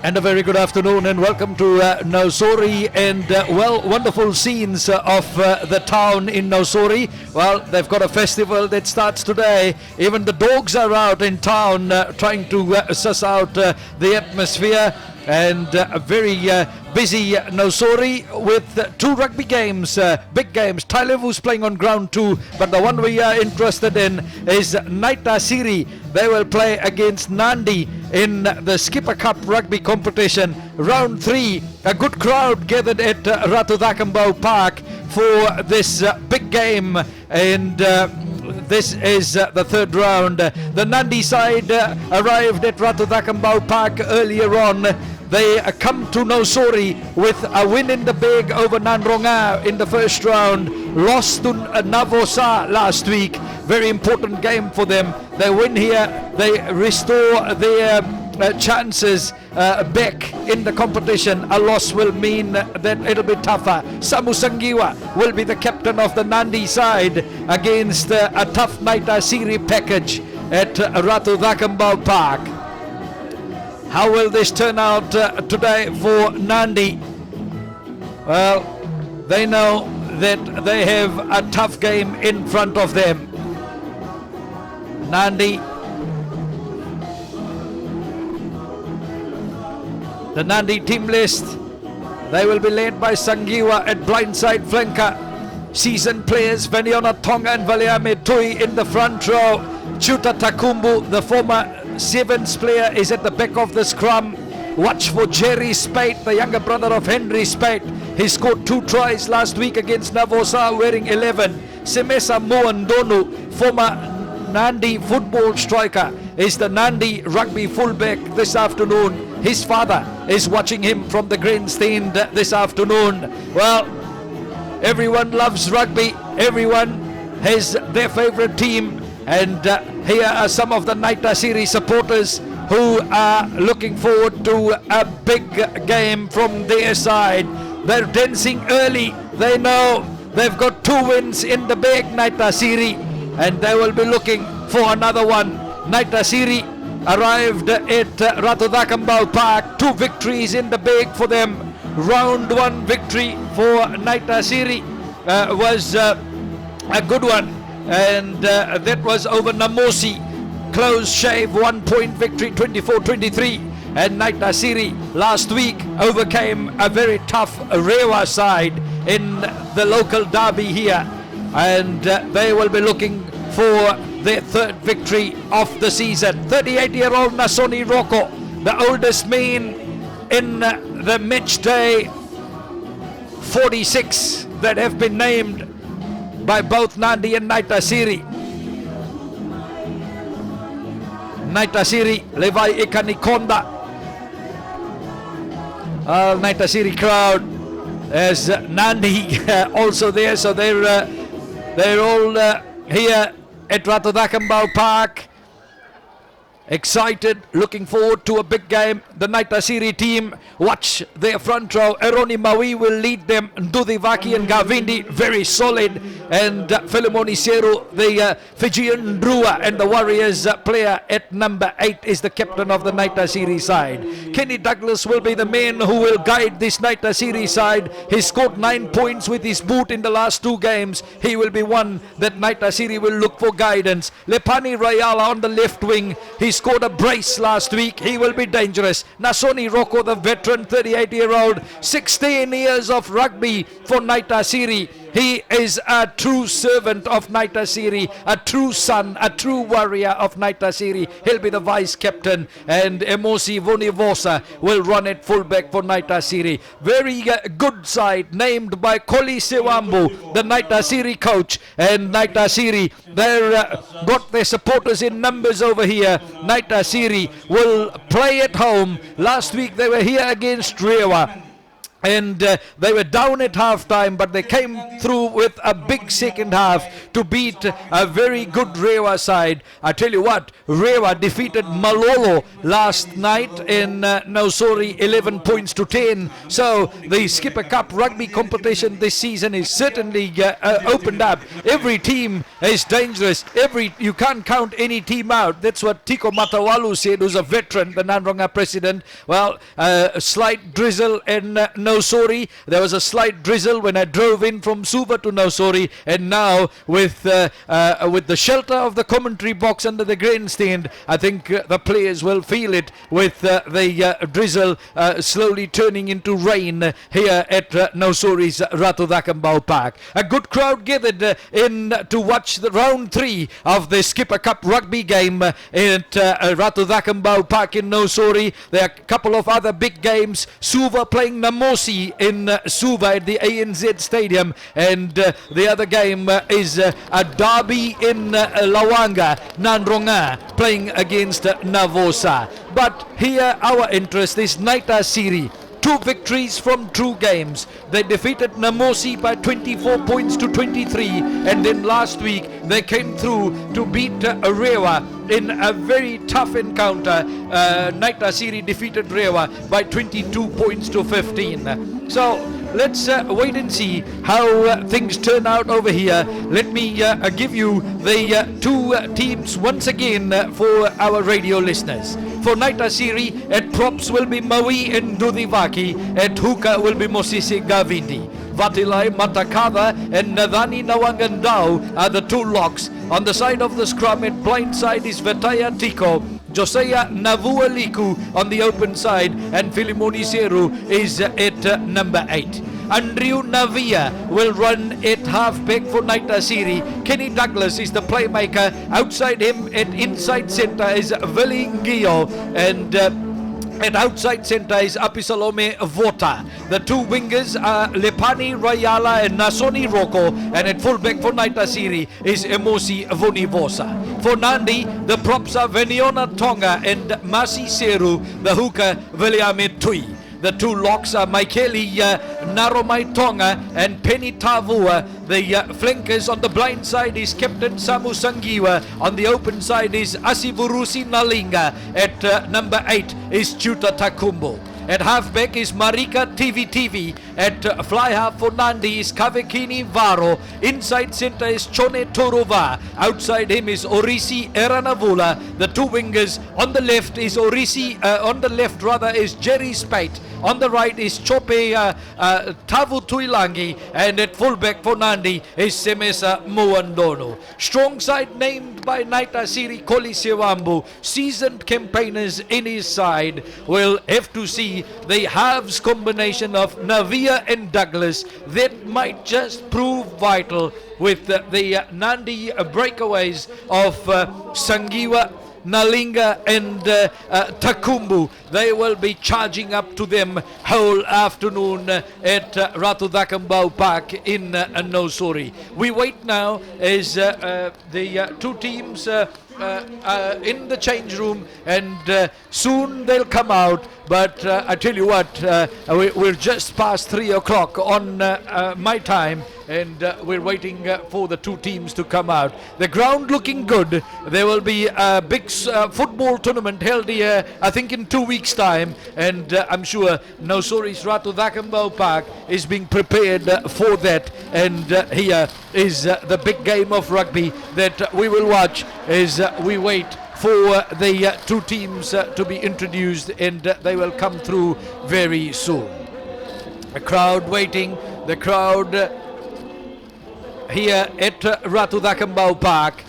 And a very good afternoon and welcome to Naitasiri and wonderful scenes of the town in Naitasiri. Well, they've got a festival that starts today. Even the dogs are out in town trying to suss out the atmosphere. And a very busy Naitasiri with two rugby games, big games. Tailevu's playing on ground 2, but the one we are interested in is Naitasiri. They will play against Nadi in the Skipper Cup rugby competition. Round 3, a good crowd gathered at Ratu Dakambau Park for this big game, and this is the third round. The Nadi side arrived at Ratu Dakambau Park earlier on. They come to Naitasiri with a win in the big over Nanronga in the first round. Lost to Navosa last week. Very important game for them. They win here. They restore their chances back in the competition. A loss will mean that it'll be tougher. Samu Sangiwa will be the captain of the Nadi side against a tough Naitasiri package at Ratu Dakambau Park. How will this turn out today for Nadi? Well, they know that they have a tough game in front of them. Nadi, the Nadi team list, they will be led by Sangiwa at blindside flanker. Seasoned players Veniona Tonga and Valiame Tui in the front row. Chuta Takumbu, the former Sevens player, is at the back of the scrum. Watch for Jerry Spate, the younger brother of Henry Spate. He scored 2 tries last week against Navosa wearing 11. Semesa Muandonu, former Nadi football striker, is the Nadi rugby fullback this afternoon. His father is watching him from the grandstand this afternoon. Well, everyone loves rugby. Everyone has their favorite team. And here are some of the Naitasiri supporters who are looking forward to a big game from their side. They're dancing early. They know they've got 2 wins in the bag, Naitasiri, and they will be looking for another one. Naitasiri arrived at Ratu Dakambau Park. 2 victories in the bag for them. Round 1 victory for Naitasiri was a good one. And that was over Namosi. Close shave, 1-point victory, 24-23. And Naitasiri last week overcame a very tough Rewa side in the local derby here. And they will be looking for their 3rd victory of the season. 38-year-old Nasoni Rocco, the oldest man in the match day 46 that have been named by both Nadi and Naitasiri. Naitasiri, Levi Ikanikonda. Naitasiri crowd as Nadi also there, so they're all here at Ratu Dakambau Park. Excited, looking forward to a big game. The Naitasiri team, watch their front row. Eroni Maui will lead them. Ndudi Vaki and Gavindi, very solid. And Philemoni Seru, the Fijian Drua, and the Warriors player at number 8 is the captain of the Naitasiri side. Kenny Douglas will be the man who will guide this Naitasiri side. He scored 9 points with his boot in the last 2 games. He will be one that Naitasiri will look for guidance. Lepani Rayala on the left wing. He scored a brace last week. He will be dangerous. Nasoni Rocco, the veteran 38-year-old, 16 years of rugby for Naitasiri. He is a true servant of Naitasiri, a true son, a true warrior of Naitasiri. He'll be the vice captain, and Emosi Vonivosa will run at fullback for Naitasiri. Very good side, named by Koli Sewambu, the Naitasiri coach. And Naitasiri, they've got their supporters in numbers over here. Naitasiri will play at home. Last week they were here against Rewa. and they were down at half-time, but they came through with a big second half to beat a very good Rewa side. I tell you what, Rewa defeated Malolo last night in Nausori 11 points to 10. So the Skipper Cup rugby competition this season is certainly opened up. Every team is dangerous. You can't count any team out. That's what Tiko Matawalu said, who's a veteran, the Nanronga president. Well, a slight drizzle in Nausori. There was a slight drizzle when I drove in from Suva to Nausori, and now with the shelter of the commentary box under the grandstand, I think the players will feel it with the drizzle slowly turning into rain here at Nausori's Ratu Dakambau Park. A good crowd gathered in to watch the round 3 of the Skipper Cup rugby game at Ratu Dakambau Park in Nausori. There are a couple of other big games. Suva playing Namosi in Suva at the ANZ Stadium, and the other game is a derby in Lawanga, Nanronga playing against Navosa. But here our interest is Naitasiri. 2 victories from 2 games. They defeated Namosi by 24 points to 23, and then last week they came through to beat Rewa in a very tough encounter. Naitasiri defeated Rewa by 22 points to 15. So let's wait and see how things turn out over here. Let me give you the 2 teams once again for our radio listeners. For Naitasiri, at props will be Maui and Dudivaki. At hooker will be Mosisi Gavindi. Vatilai, Matakava and Nadani Nawangandao are the 2 locks. On the side of the scrum at blind side is Vetaya Tiko. Josiah Navualiku on the open side, and Filimoni Seru is at number 8. Andrew Navia will run at halfback for Naitasiri. Kenny Douglas is the playmaker. Outside him at inside centre is Veli Ngio, and at outside centre is Apisalome Vota. The 2 wingers are Lepani Rayala and Nasoni Roko, and at fullback for Naitasiri is Emosi Vonivosa. For Nadi, the props are Veniona Tonga and Masi Seru, the hooker Viliame Tui. The 2 locks are Maikeli Naromai Tonga and Penny Tavua. The flankers on the blind side is Captain Samu Sangiwa. On the open side is Asivurusi Nalinga. At number 8 is Chuta Takumbo. At halfback is Marika TV. At fly half for Nandi is Kavekini Varo. Inside centre is Chone Torova. Outside him is Orisi Eranavula. The 2 wingers on the left is is Jerry Spate. On the right is Chope Tavu Tuilangi, and at fullback for Nandi is Semesa Muandono. Strong side named by Naitasiri Koli Sewambu. Seasoned campaigners in his side. Will have to see the halves combination of Navia and Douglas. That might just prove vital with the Nandi breakaways of Sangiwa, Nalinga and Takumbu. They will be charging up to them whole afternoon at Ratu Dakambau Park in Nausori. We wait now as the 2 teams in the change room, and soon they'll come out. But I tell you what, we're just past 3 o'clock on my time, and we're waiting for the 2 teams to come out. The ground looking good. There will be a big football tournament held here, I think in 2 weeks' time, and I'm sure Nausori's Ratu Dakambau Park is being prepared for that. And here is the big game of rugby that we will watch as we wait for the 2 teams to be introduced, and they will come through very soon. The crowd waiting, the crowd here at Ratu Dakambau Park.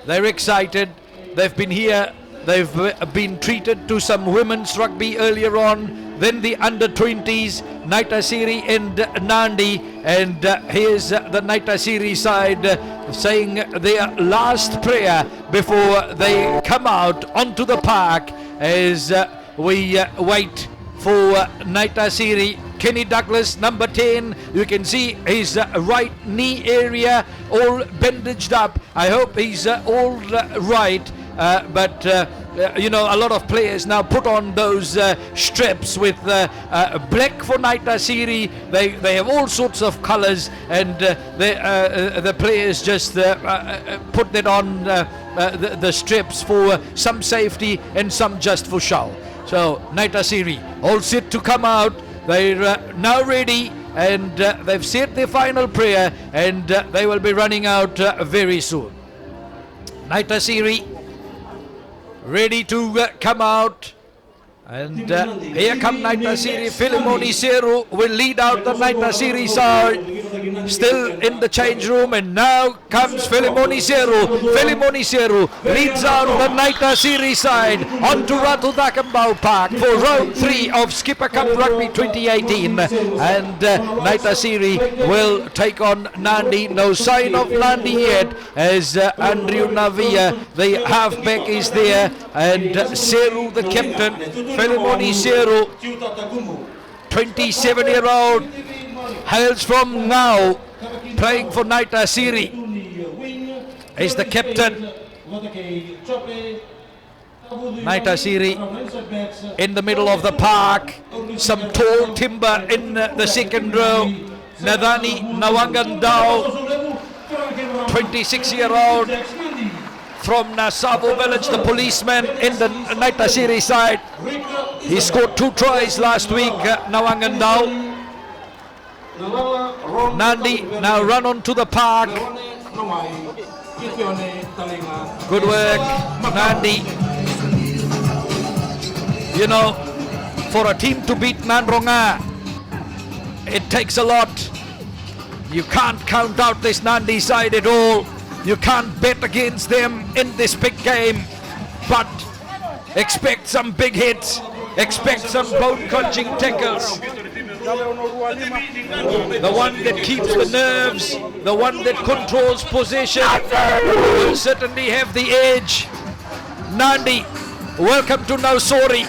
They're excited. They've been here. They've been treated to some women's rugby earlier on, then the under-20s, Naitasiri and Nandi, and here's the Naitasiri side saying their last prayer before they come out onto the park as we wait for Naitasiri. Kenny Douglas, number 10, you can see his right knee area all bandaged up. I hope he's all right, but a lot of players now put on those strips with black for Naitasiri. They have all sorts of colors, and the players just put that on the strips for some safety and some just for show. So Naitasiri all set to come out. They're now ready, and they've said their final prayer, and they will be running out very soon. Naitasiri ready to come out, and here come Naitasiri. Filimoni Seru will lead out the Naitasiri side, still in the change room, and now comes Filimoni Seru. Filimoni Seru leads out the Naitasiri side onto Ratu Dakambau Park for round 3 of Skipper Cup Rugby 2018, and Naitasiri will take on Nadi. No sign of Nadi yet, as Andrew Navia, the halfback, is there, and Seru, the captain. Filimoni Seru, 27-year-old, hails from now, playing for Naitasiri, is the captain. Naitasiri in the middle of the park, some tall timber in the second row. Nadani Nawangandao, 26-year-old from Nasavu village, the policeman in the Naitasiri side. He scored 2 tries last week, Nawangandao. Nadi now run onto the park. Good work, Nadi. For a team to beat Nandronga, it takes a lot. You can't count out this Nandi side at all. You can't bet against them in this big game, but expect some big hits, expect some bone-crunching tackles. The one that keeps the nerves, the one that controls possession, will certainly have the edge. Nadi, welcome to Nausori,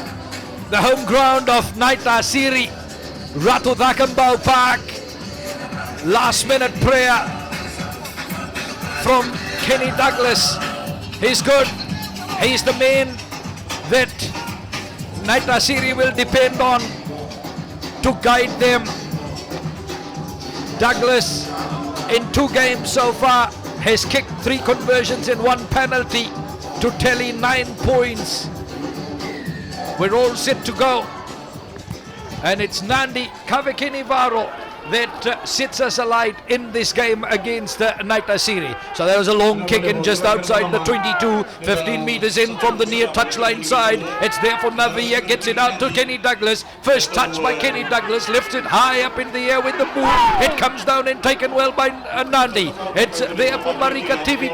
the home ground of Naitasiri, Ratu Dakambau Park. Last minute prayer from Kenny Douglas. He's good. He's the man that Naitasiri will depend on to guide them. Douglas, in 2 games so far, has kicked 3 conversions and 1 penalty to tally 9 points. We're all set to go. And it's Nandi Kavekinivaro that sits us alight in this game against Naitasiri. So there was a long kick in just outside the 22, 15 meters in from the near touchline side. It's there for Navia, gets it out to Kenny Douglas. First touch by Kenny Douglas, lifts it high up in the air with the move. It comes down and taken well by Nandi. It's there for Marika TV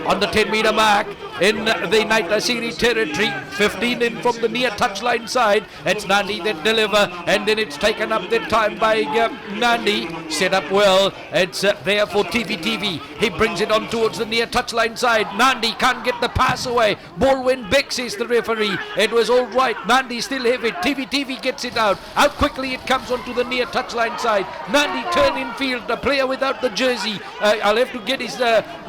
on the 10-meter mark in the Naitasiri territory. 15 in from the near touchline side. It's Nandi that deliver, and then it's taken up that time by Nandi. Set up well. It's there for TV. He brings it on towards the near touchline side. Nandi can't get the pass away. Ball went back, says the referee. It was all right. Nandi still have it. TV gets it out. Out quickly it comes onto the near touchline side. Nandi turn in field. The player without the jersey. I'll have to get his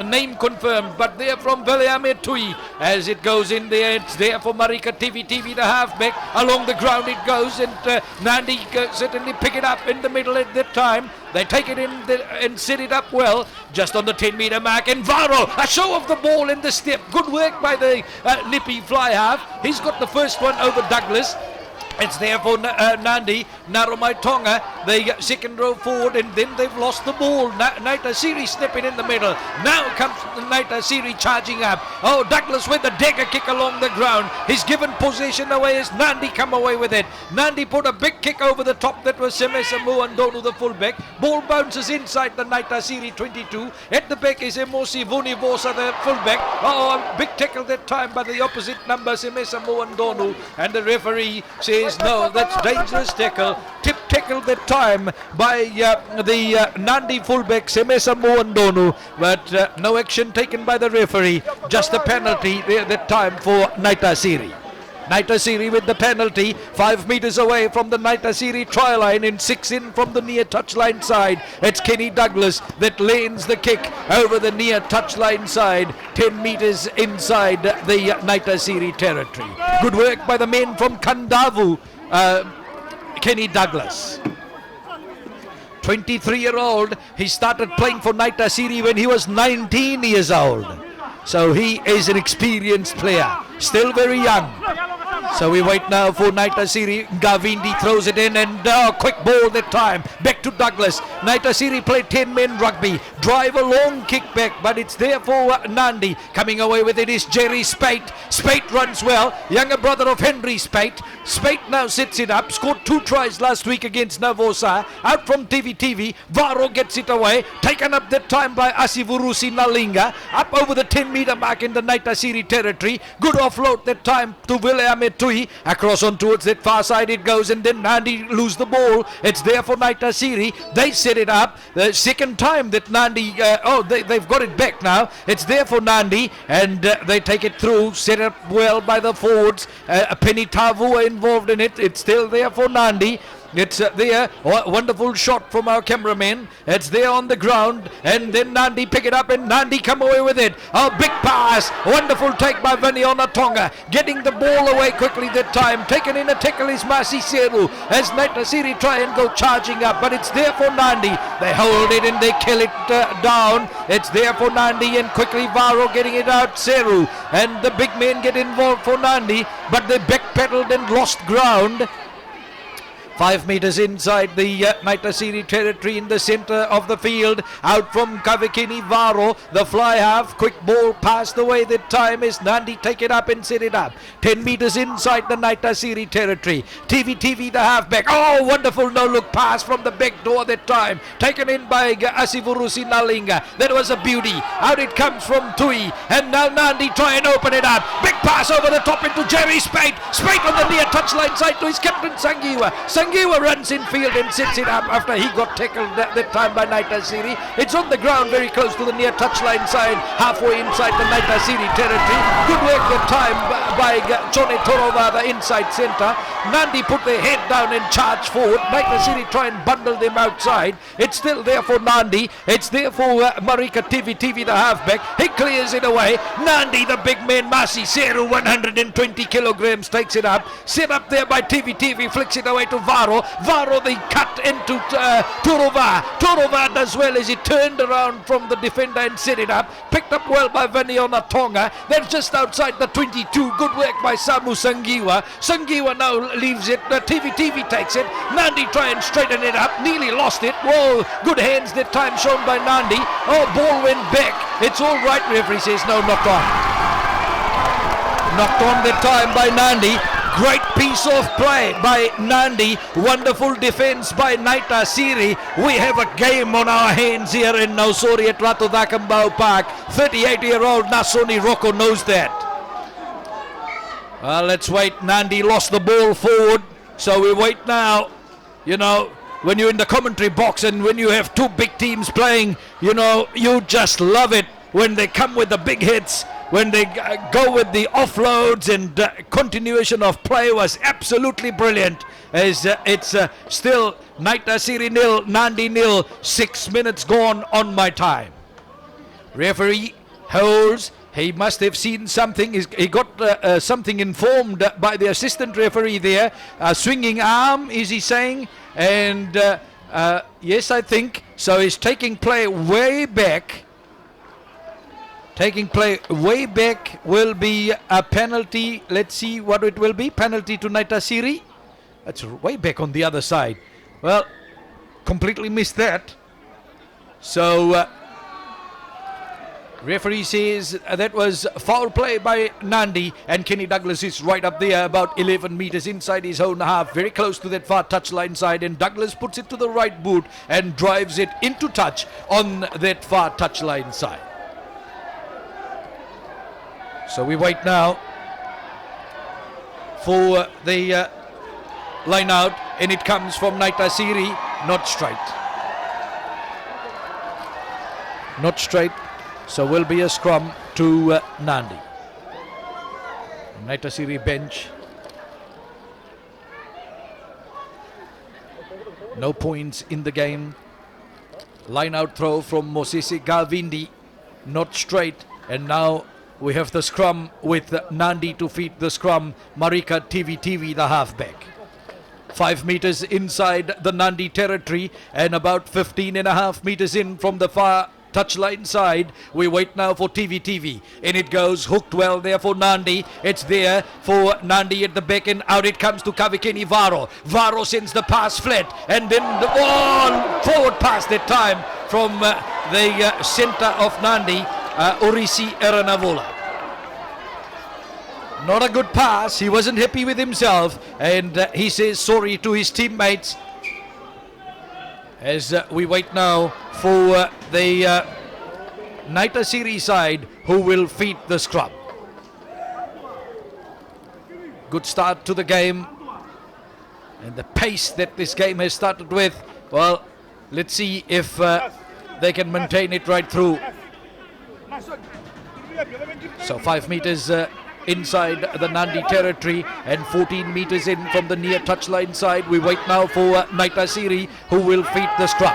name confirmed. But there from Veliame Tui. As it goes in there, it's there for Marika TV, the halfback. Along the ground it goes, and Nandi certainly pick it up in the middle at that time. They take it in and set it up well, just on the 10-meter mark. And Varo, a show of the ball in the step. Good work by the nippy fly half. He's got the first one over Douglas. It's there for Nandi Naromai Tonga, the second row forward, and then they've lost the ball. Naitasiri stepping in the middle. Now comes Naitasiri charging up. Oh, Douglas with the dagger kick along the ground. He's given possession away as Nandi come away with it. Nandi put a big kick over the top. That was Semesamu and Donu, the fullback. Ball bounces inside the Naitasiri 22. At the back is Emosi Vunivosa, the fullback. Oh, a big tackle that time by the opposite number, Semesamu and Donu. And the referee says, no, that's dangerous tackle. Tip tackle that time by the Nandi fullback Semesa Moandonu, but no action taken by the referee. Just a penalty there that time for Naitasiri. Naitasiri with the penalty, 5 meters away from the Naitasiri try line and 6 in from the near touchline side. It's Kenny Douglas that lanes the kick over the near touchline side, 10 meters inside the Naitasiri territory. Good work by the men from Kandavu, Kenny Douglas. 23-year-old, he started playing for Naitasiri when he was 19 years old. So he is an experienced player, still very young. So we wait now for Naitasiri. Gavindi throws it in and quick ball that time. Back to Douglas. Naitasiri played 10-men rugby. Drive a long kick back, but it's there for Nandi. Coming away with it is Jerry Spate. Spate runs well. Younger brother of Henry Spate. Spate now sits it up. Scored 2 tries last week against Navosa. Out from TV. Varo gets it away. Taken up that time by Asivurusi Nalinga. Up over the 10-meter mark in the Naitasiri territory. Good offload that time to William Tui. Across on towards that far side it goes, and then Nandi lose the ball. It's there for Naitasiri. They set it up. The second time that Nandi, they've got it back now. It's there for Nandi, and they take it through. Set up well by the forwards. Penny Tavu involved in it. It's still there for Nandi. It's there. Wonderful shot from our cameraman. It's there on the ground. And then Nandi pick it up and Nandi come away with it. A big pass. Wonderful take by Vaniona Tonga. Getting the ball away quickly that time. Taken in a tackle is Masi Seru. As Naitasiri try and go charging up. But it's there for Nandi. They hold it and they kill it down. It's there for Nandi and quickly Varo getting it out. Seru. And the big men get involved for Nandi. But they backpedaled and lost ground. 5 meters inside the Naitasiri territory in the center of the field. Out from Kavakini Varo, the fly half. Quick ball past the way that time is Nandi. Take it up and set it up. 10 meters inside the Naitasiri territory. TV the halfback. Oh, wonderful no-look pass from the back door that time. Taken in by Asivurusi Nalinga. That was a beauty. Out it comes from Tui. And now Nandi try and open it up. Big pass over the top into Jerry Spate. Spate on the near touchline side to his captain Sangiwa. Sangiwa runs in field and sets it up after he got tackled that time by Naitasiri. It's on the ground very close to the near touchline side, halfway inside the Naitasiri territory. Good work that time by Johnny Torova, the inside centre. Nandi put their head down and charged forward. Naitasiri try and bundle them outside. It's still there for Nandi. It's there for Marika TV, the halfback. He clears it away. Nandi, the big man, Masi Seru, 120 kilograms, takes it up. Set up there by TV, flicks it away to Varo. Varo, they cut into Turova. Turova does well as he turned around from the defender and set it up. Picked up well by Vaniona Tonga. They're just outside the 22. Good work by Samu Sangiwa. Sangiwa now leaves it. TV takes it. Nandi try and straighten it up. Nearly lost it. Whoa, good hands that time shown by Nandi. Oh, ball went back. It's all right, referee says no, knocked on. Knocked on that time by Nandi. Great piece of play by Nandi. Wonderful defense by Naitasiri. We have a game on our hands here in Nausori at Ratu Dakambau Park. 38-year-old Nasoni Rocco knows that. Well, let's wait. Nandi lost the ball forward. So we wait now. You know, when you're in the commentary box and when you have two big teams playing, you know, you just love it when they come with the big hits. When they go with the offloads and continuation of play was absolutely brilliant. As it's still Naitasiri nil, Nandi nil, 6 minutes gone on my time. Referee holds. He must have seen something. He got something informed by the assistant referee there. Swinging arm, is he saying? And yes, I think. So he's taking play way back. Taking play way back will be a penalty. Let's see what it will be. Penalty to Naitasiri. That's way back on the other side. Well, completely missed that. So, referee says that was foul play by Nandi, and Kenny Douglas is right up there, about 11 meters inside his own half, very close to that far touchline side, and Douglas puts it to the right boot and drives it into touch on that far touchline side. So we wait now for the line out, and it comes from Naitasiri, not straight. Not straight, so will be a scrum to Nandi. Naitasiri bench No points in the game. Line out throw from Mosisi Gavindi, not straight, and now we have the scrum with Nandi to feed the scrum. Marika TV, the halfback. 5 meters inside the Nandi territory and about 15.5 meters in from the far touchline side. We wait now for TV. In it goes, hooked well there for Nandi. It's there for Nandi at the back, and out it comes to Kavikini Varo. Varo sends the pass flat, and then the forward pass that time from the centre of Nandi, Orisi Eranavola. Not a good pass. He wasn't happy with himself, and he says sorry to his teammates. As we wait now for the Naitasiri side, who will feed the scrum. Good start to the game, and the pace that this game has started with, well, let's see if they can maintain it right through. So 5 meters inside the Nandi territory and 14 meters in from the near touchline side. We wait now for Naitasiri, who will feed the scrum.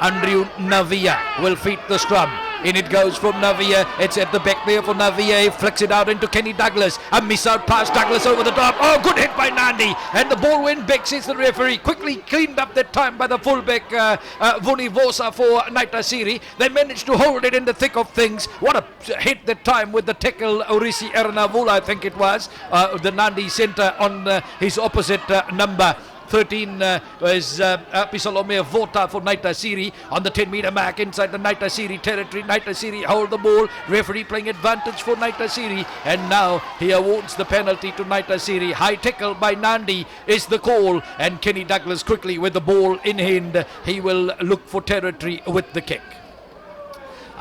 Andrew Navia will feed the scrum. In it goes from Navia. It's at the back there for Navia. He flicks it out into Kenny Douglas. A miss out pass. Douglas over the top. Oh, good hit by Nandi. And the ball went back, says the referee. Quickly cleaned up that time by the fullback Vuni Vosa for Naitasiri. They managed to hold it in the thick of things. What a hit that time with the tackle. Orisi Ernavula, I think it was. The Nandi centre on his opposite number 13 was Pisalomea Vota for Naitasiri on the 10-meter mark inside the Naitasiri territory. Naitasiri hold the ball. Referee playing advantage for Naitasiri, and now he awards the penalty to Naitasiri. High tackle by Nandi is the call, and Kenny Douglas quickly with the ball in hand. He will look for territory with the kick.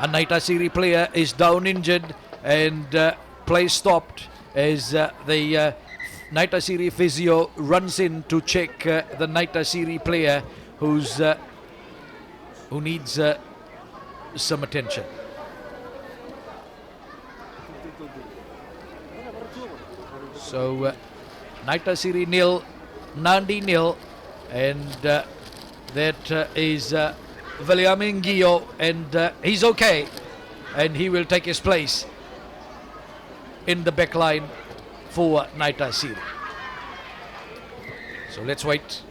A Naitasiri player is down injured, and play stopped as the Naitasiri physio runs in to check the Naitasiri player who needs some attention. So Naitasiri nil, Nandi nil, and that is Valiamingio, and he's okay, and he will take his place in the back line for Naitasiri. So let's wait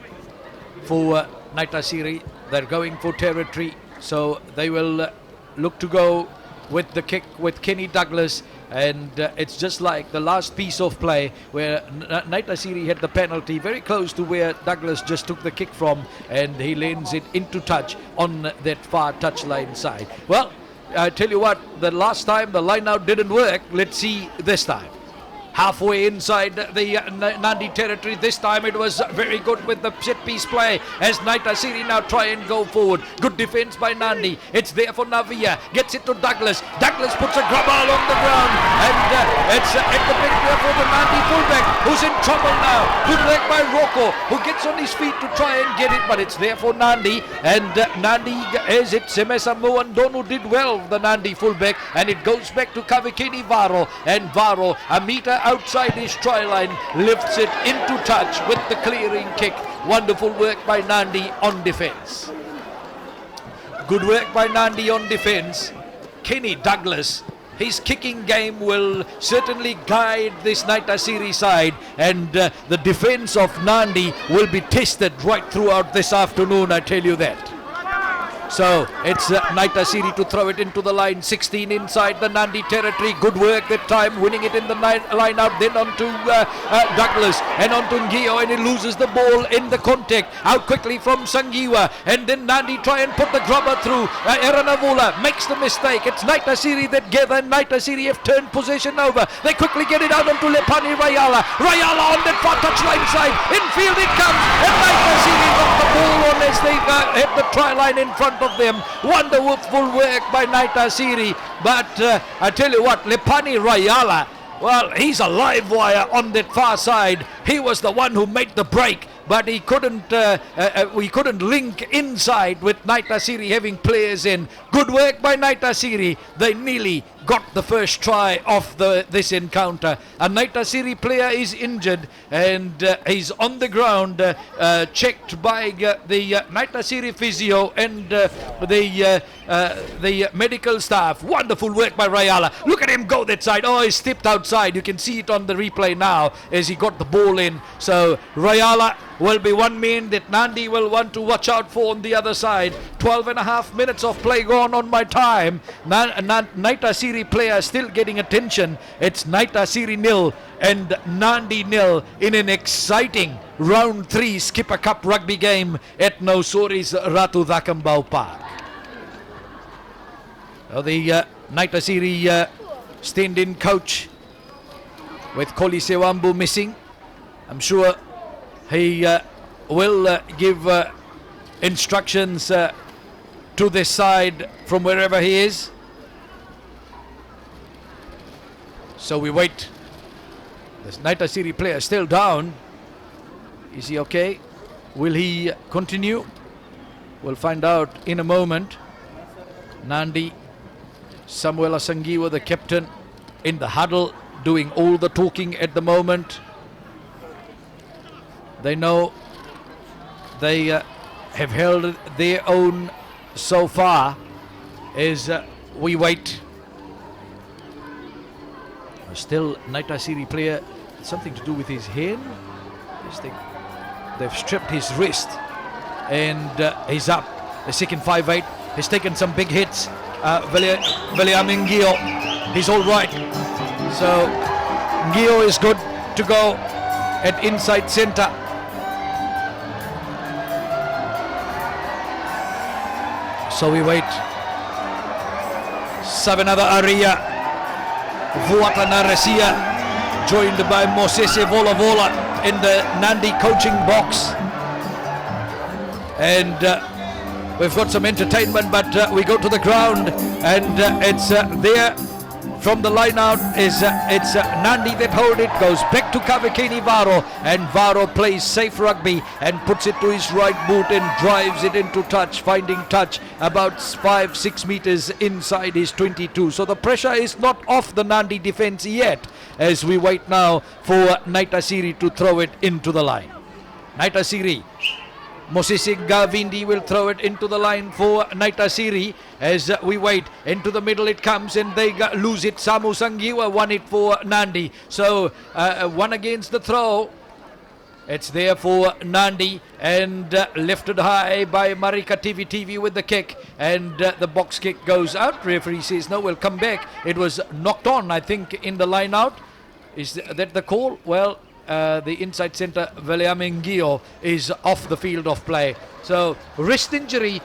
for Naitasiri. They're going for territory, so they will look to go with the kick with Kenny Douglas, and it's just like the last piece of play where Naitasiri had the penalty very close to where Douglas just took the kick from, and he lanes it into touch on that far touchline side. Well, I tell you what, the last time the line out didn't work. Let's see this time. Halfway inside the Nandi territory. This time it was very good with the set piece play as Naitasiri now try and go forward. Good defense by Nandi. It's there for Navia. Gets it to Douglas. Douglas puts a grubber along the ground, and it's at the big there for the Nandi fullback, who's in trouble now. Good leg by Rocco, who gets on his feet to try and get it, but it's there for Nandi, and Nandi, as it Semesa Muandonu did well, the Nandi fullback, and it goes back to Kavikini Varo, and Varo, a meter outside his try line, lifts it into touch with the clearing kick. Wonderful work by Nandi on defense. Good work by Nandi on defense. Kenny Douglas, his kicking game will certainly guide this Naitasiri side, and the defense of Nandi will be tested right throughout this afternoon, I tell you that. So it's Naitasiri to throw it into the line. 16 inside the Nandi territory. Good work that time, winning it in the line out. Then on to Douglas and on to Ngio, and he loses the ball in the contact. Out quickly from Sangiwa, and then Nandi try and put the grubber through. Eranavula makes the mistake. It's Naitasiri that gather, and Naitasiri have turned possession over. They quickly get it out onto Lepani Rayala. Rayala on that far touchline side. Infield it comes, and Naitasiri got the ball on as they hit the try line in front of them. Wonderful work by Naitasiri, but I tell you what, Lepani Rayala, well, he's a live wire on that far side. He was the one who made the break, but he couldn't we couldn't link inside with Naitasiri having players in. Good work by Naitasiri. They nearly got the first try of this encounter. A Naitasiri player is injured and he's on the ground, checked by the Naitasiri physio and the medical staff. Wonderful work by Rayala. Look at him go that side. Oh, he stepped outside. You can see it on the replay now as he got the ball in. So Rayala will be one man that Nadi will want to watch out for on the other side. 12.5 minutes of play gone on my time. Naitasiri player still getting attention. It's Naitasiri 0 and Nadi 0 in an exciting round 3 Skipper Cup rugby game at Nausori's Ratu Thakambau Park. The Naitasiri stand-in coach with Koli Sewambu missing. I'm sure he will give instructions to this side from wherever he is. So we wait. This Naitasiri player still down. Is he okay? Will he continue? We'll find out in a moment. Nandi, Samuel Asangiwa, the captain, in the huddle, doing all the talking at the moment. They know they have held their own so far as we wait. Still Naitasiri player, something to do with his hand. They've stripped his wrist and he's up. The second 5'8", has taken some big hits. William Ngio, he's all right. So Ngio is good to go at inside centre. So we wait. Sabenada Aria, Vuata Narasia, joined by Mosese Vola Vola in the Nandi coaching box. And we've got some entertainment, but we go to the ground and it's there from the line out is it's Nandi that hold it, goes back to Kavakini Varo, and Varo plays safe rugby and puts it to his right boot and drives it into touch, finding touch about 5-6 meters inside his 22. So the pressure is not off the Nandi defense yet as we wait now for Naitasiri to throw it into the line. Naitasiri, Mosisi Gavindi will throw it into the line for Naitasiri as we wait. Into the middle it comes and they lose it. Samu Sangiwa won it for Nandi. So one against the throw. It's there for Nandi and lifted high by Marika TV with the kick. And the box kick goes out. Referee says no, we'll come back. It was knocked on, I think, in the line out. Is that the call? Well, the inside centre, Veliamengio, is off the field of play. So wrist injury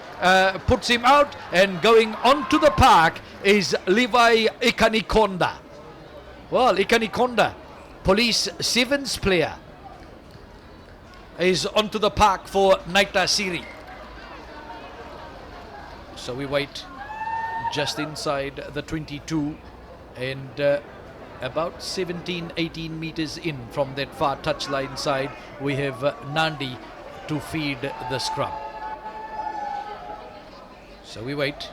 puts him out, and going onto the park is Levi Ikanikonda. Well, Ikanikonda, Police Sevens player, is onto the park for Naitasiri. So we wait just inside the 22 and about 17-18 meters in from that far touchline side, we have Nandi to feed the scrum. So we wait.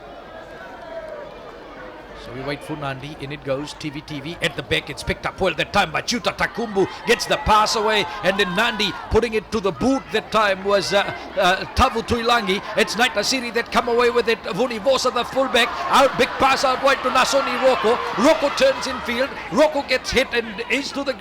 So we wait for Nandi. In it goes. TV at the back. It's picked up well that time by Chuta Takumbu. Gets the pass away. And then Nandi putting it to the boot that time was Tavu Tuilangi. It's Naitasiri that come away with it. Vuni Vosa, the fullback. Out. Big pass out wide to Nasoni Roko. Roko turns in field. Roko gets hit and is to the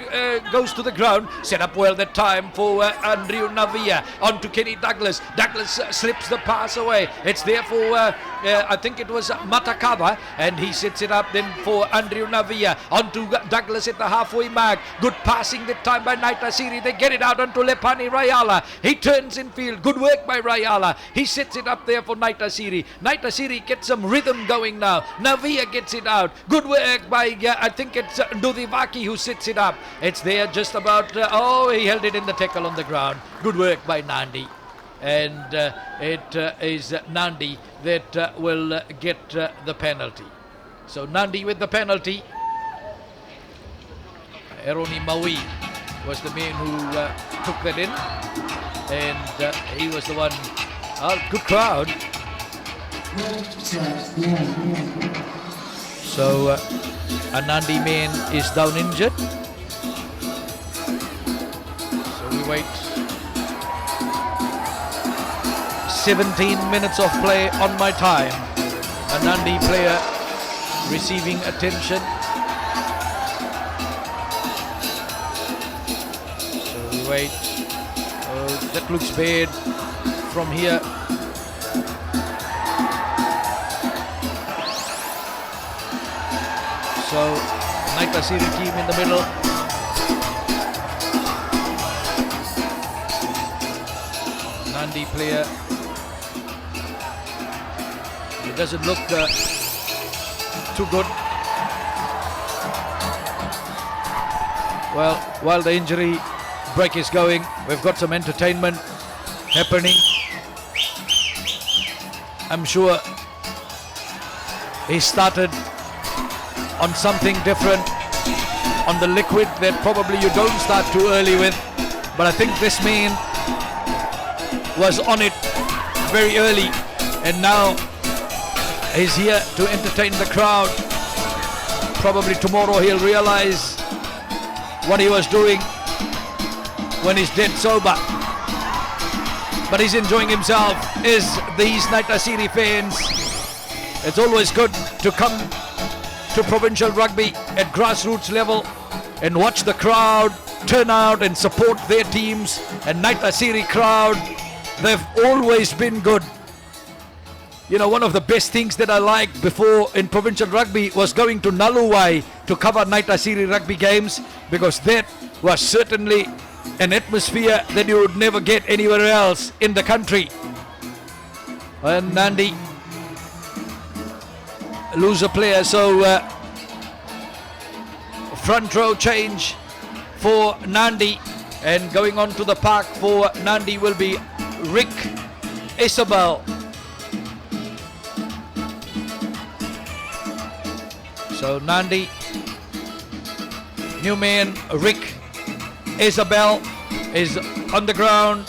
goes to the ground. Set up well that time for Andrew Navia. On to Kenny Douglas. Douglas slips the pass away. It's there for I think it was Matakava, and he sets it up then for Andrew Navia. Onto Douglas at the halfway mark. Good passing that time by Naitasiri. They get it out onto Lepani Rayala. He turns in field. Good work by Rayala. He sets it up there for Naitasiri. Naitasiri gets some rhythm going now. Navia gets it out. Good work by, I think it's Ndudivaki who sets it up. It's there just about, he held it in the tackle on the ground. Good work by Nandi. And it is Nandi that will get the penalty. So Nandi with the penalty. Eroni Maui was the man who took that in. and he was the one. Good crowd. So a Nadi man is down injured. So we wait. 17 minutes of play on my time. A Nadi player receiving attention. So we wait. Oh, that looks bad from here. So Naitasiri team in the middle. Nadi player. It doesn't look too good. Well, while the injury break is going, we've got some entertainment happening. I'm sure he started on something different, on the liquid that probably you don't start too early with, but I think this man was on it very early, and now he's here to entertain the crowd. Probably tomorrow he'll realize what he was doing when he's dead sober. But he's enjoying himself, is these Naitasiri fans. It's always good to come to provincial rugby at grassroots level and watch the crowd turn out and support their teams. And Naitasiri crowd, they've always been good. You know, one of the best things that I liked before in provincial rugby was going to Naluwai to cover Naitasiri rugby games, because that was certainly an atmosphere that you would never get anywhere else in the country. And Nadi lose a player, so front row change for Nadi, and going on to the park for Nadi will be Rick Isabel. So Nadi, new man Rick Isabel is on the ground.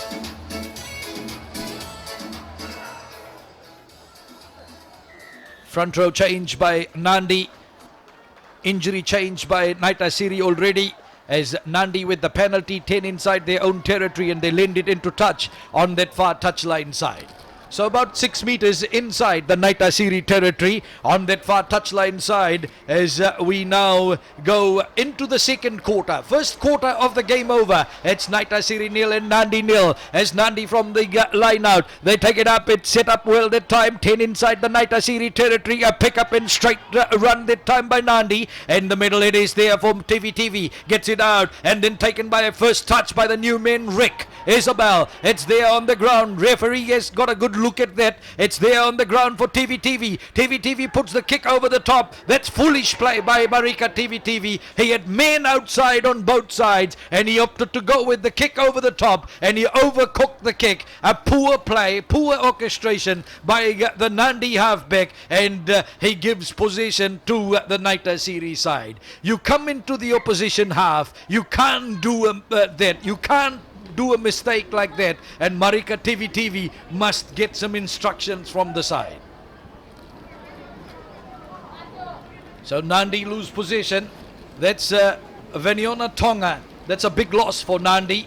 Front row change by Nadi. Injury change by Naitasiri already, as Nadi with the penalty, 10 inside their own territory, and they lend it into touch on that far touchline side. So about 6 meters inside the Naitasiri territory on that far touchline side, as we now go into the second quarter. First quarter of the game over. It's Naitasiri nil and Nadi nil. As Nadi from the line out, they take it up. It's set up well that time. 10 inside the Naitasiri territory. A pick up and straight run that time by Nadi. In the middle it is there for TV. Gets it out and then taken by a first touch by the new man Rick Isabel. It's there on the ground. Referee has got a good look at that. It's there on the ground for TV. TV puts the kick over the top. That's foolish play by Marika TV. He had men outside on both sides, and he opted to go with the kick over the top, and he overcooked the kick. A poor play, poor orchestration by the Nadi halfback, and he gives possession to the Naitasiri side. You come into the opposition half, you can't do that. You can't do a mistake like that, and Marika TV must get some instructions from the side. So Nadi lose possession. That's Veniona Tonga. That's a big loss for Nadi.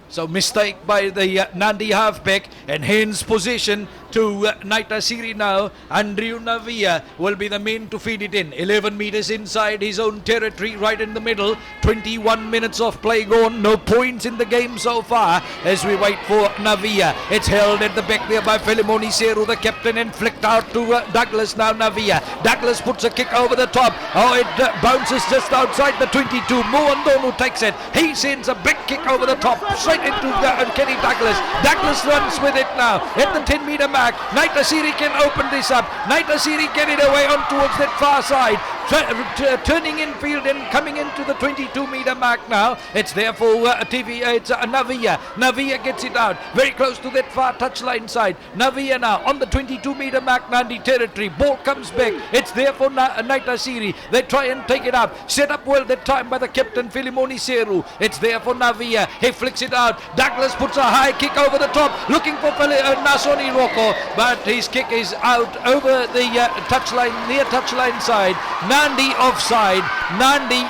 So mistake by the Nadi halfback, and hands possession to Naitasiri now. Andrew Navia will be the man to feed it in. 11 meters inside his own territory, right in the middle. 21 minutes of play gone. No points in the game so far as we wait for Navia. It's held at the back there by Felimoni Seru, the captain, and flicked out to Douglas. Now Navia. Douglas puts a kick over the top. Oh, it bounces just outside the 22. Moandonu takes it. He sends a big kick over the top, straight into Kenny Douglas. Douglas runs with it now at the 10-meter mark. Naitasiri can open this up. Naitasiri get it away on towards that far side. turning infield and coming into the 22-meter mark now. It's there for it's Navia. Navia gets it out very close to that far touchline side. Navia now on the 22-meter mark, Nadi territory. Ball comes back. It's there for Naitasiri. They try and take it up. Set up well that time by the captain Filimoni Seru. It's there for Navia. He flicks it out. Douglas puts a high kick over the top, looking for Nasoni Roko, but his kick is out over the touchline, near touchline side. Nandi offside. Nandi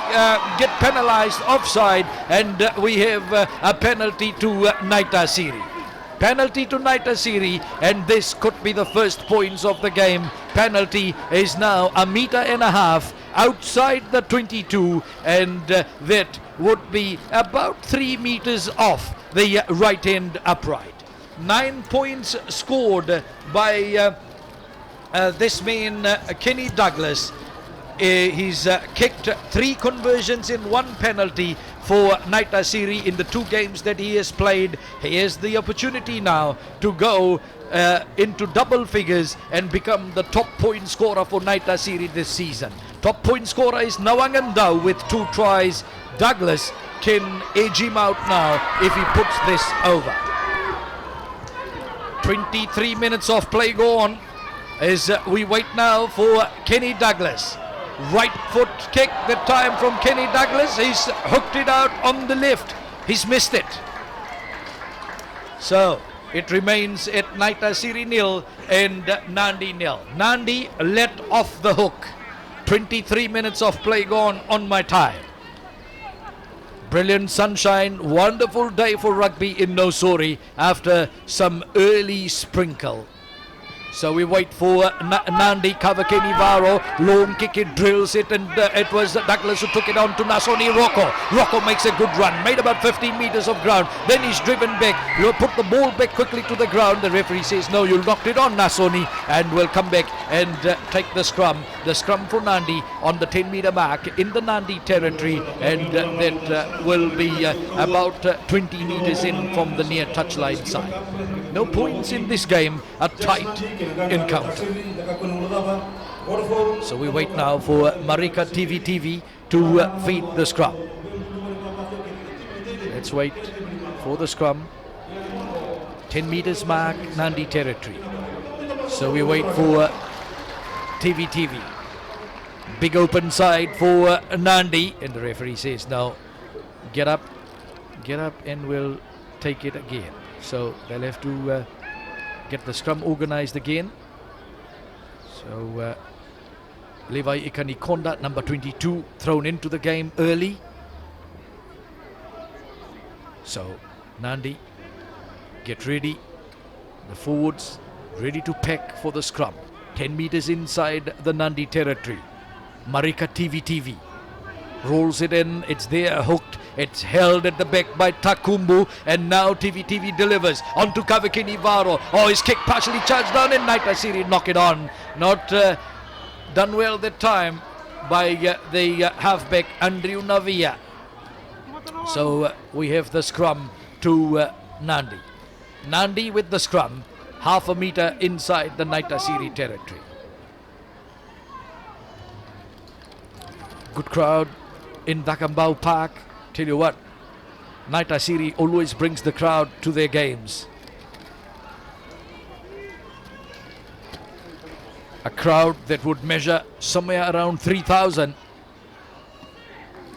get penalised offside, and we have a penalty to Naitasiri. Penalty to Naitasiri, and this could be the first points of the game. Penalty is now 1.5 meters outside the 22, and that would be about 3 meters off the right end upright. 9 points scored by this man Kenny Douglas. He's kicked 3 conversions in 1 penalty for Naitasiri in the 2 games that he has played. He has the opportunity now to go into double figures and become the top point scorer for Naitasiri this season. Top point scorer is Nawangandau with 2 tries. Douglas can edge him out now if he puts this over. 23 minutes of play gone as we wait now for Kenny Douglas. Right foot kick that time from Kenny Douglas. He's hooked it out on the left. He's missed it. So it remains at Naitasiri 0 and Nandi 0. Nandi let off the hook. 23 minutes of play gone on my time. Brilliant sunshine, wonderful day for rugby in Nosori after some early sprinkle. So we wait for Nandi Kavakeni Varo. Long kick, it drills it, and it was Douglas who took it on to Nasoni Rocco. Rocco makes a good run, made about 15 meters of ground. Then he's driven back. You put the ball back quickly to the ground. The referee says, no, you knocked it on, Nasoni, and will come back and take the scrum. The scrum for Nandi on the 10-meter mark in the Nandi territory, and that will be about 20 meters in from the near touchline side. No points in this game, a tight encounter. So we wait now for Marika TV to feed the scrum. Let's wait for the scrum. 10 meters mark, Nandi territory. So we wait for TV. Big open side for Nandi, and the referee says, no, get up and we'll take it again. So they'll have to get the scrum organised again. So Levi Ikanikonda, number 22, thrown into the game early. So Nandi, get ready. The forwards ready to pack for the scrum. 10 meters inside the Nandi territory. Marika TV rolls it in. It's there, hooked. It's held at the back by Takumbu, and now TV delivers onto Kavakini Varo. Oh, his kick partially charged down, and Naitasiri knock it on. Not done well that time by the halfback Andrew Navia. So we have the scrum to Nandi. Nandi with the scrum, 1/2 meter inside the Naitasiri territory. Good crowd in Dakambau Park. Tell you what, Naitasiri always brings the crowd to their games. A crowd that would measure somewhere around 3,000.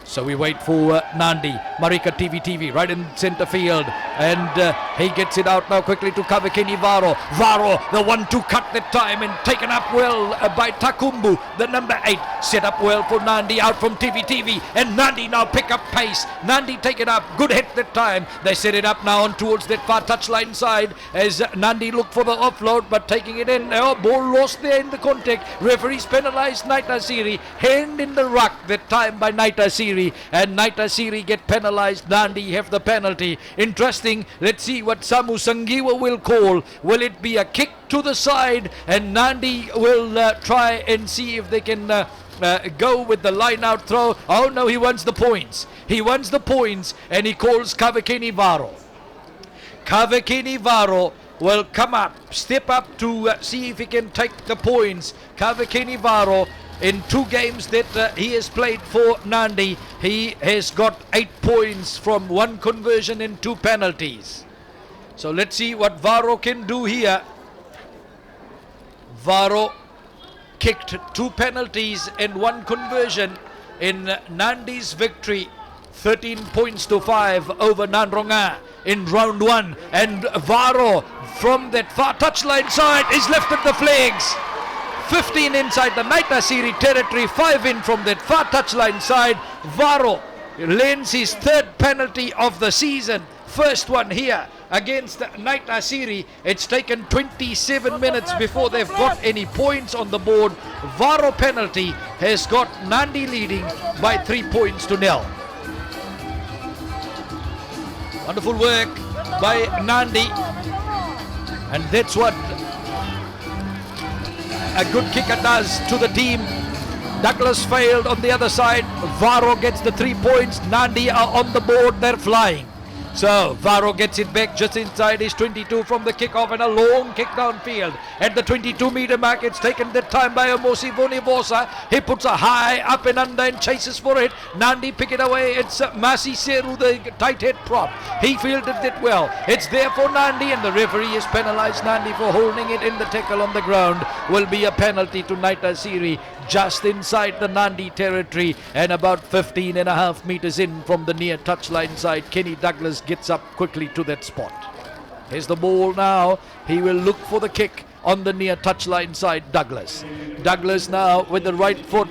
So we wait for Nandi, Marika TV right in centre field, and he gets it out now quickly to Kavakini Varo. Varo, the 1-2 cut that time, and taken up well by Takumbu, the number 8, set up well for Nandi, out from TV, and Nandi now pick up pace. Nandi take it up, good hit that time. They set it up now on towards that far touchline side as Nandi looked for the offload, but taking it in. Oh, ball lost there in the contact. Referees penalised Naitasiri. Hand in the ruck that time by Naitasiri. And Naitasiri get penalised. Nandi have the penalty. Interesting. Let's see what Samu Sangiwa will call. Will it be a kick to the side? And Nandi will try and see if they can go with the line out throw. Oh no, he wants the points. He wants the points, and he calls Kavakini Varo. Kavakini Varo will come up, step up to see if he can take the points. Kavakini Varo In 2 games that he has played for Nadi, he has got 8 points from 1 conversion and 2 penalties. So let's see what Varo can do here. Varo kicked 2 penalties and 1 conversion in Nadi's victory, 13 points to 5 over Nanronga in round 1. And Varo from that far touchline side is lifted the flags. 15 inside the Naitasiri territory, 5 in from that far touchline side. Varo lands his 3rd penalty of the season, first one here against Naitasiri. It's taken 27 minutes before they've got any points on the board. Varo penalty has got Nadi leading by 3 points to 0. Wonderful work by Nadi, and that's what a good kicker does to the team. Douglas failed on the other side. Varo gets the 3 points. Nadi are on the board. They're flying. So Varo gets it back just inside his 22 from the kickoff, and a long kick downfield at the 22-meter mark. It's taken that time by Omosi Vonivosa. He puts a high up and under and chases for it. Nadi pick it away. It's Masi Seru, the tight head prop. He fielded it well. It's there for Nadi, and the referee has penalized Nadi for holding it in the tackle on the ground. Will be a penalty to Naitasiri just inside the Nadi territory, and about 15.5 meters in from the near touchline side. Kenny Douglas gets up quickly to that spot. Here's the ball now. He will look for the kick on the near touchline side. Douglas now with the right foot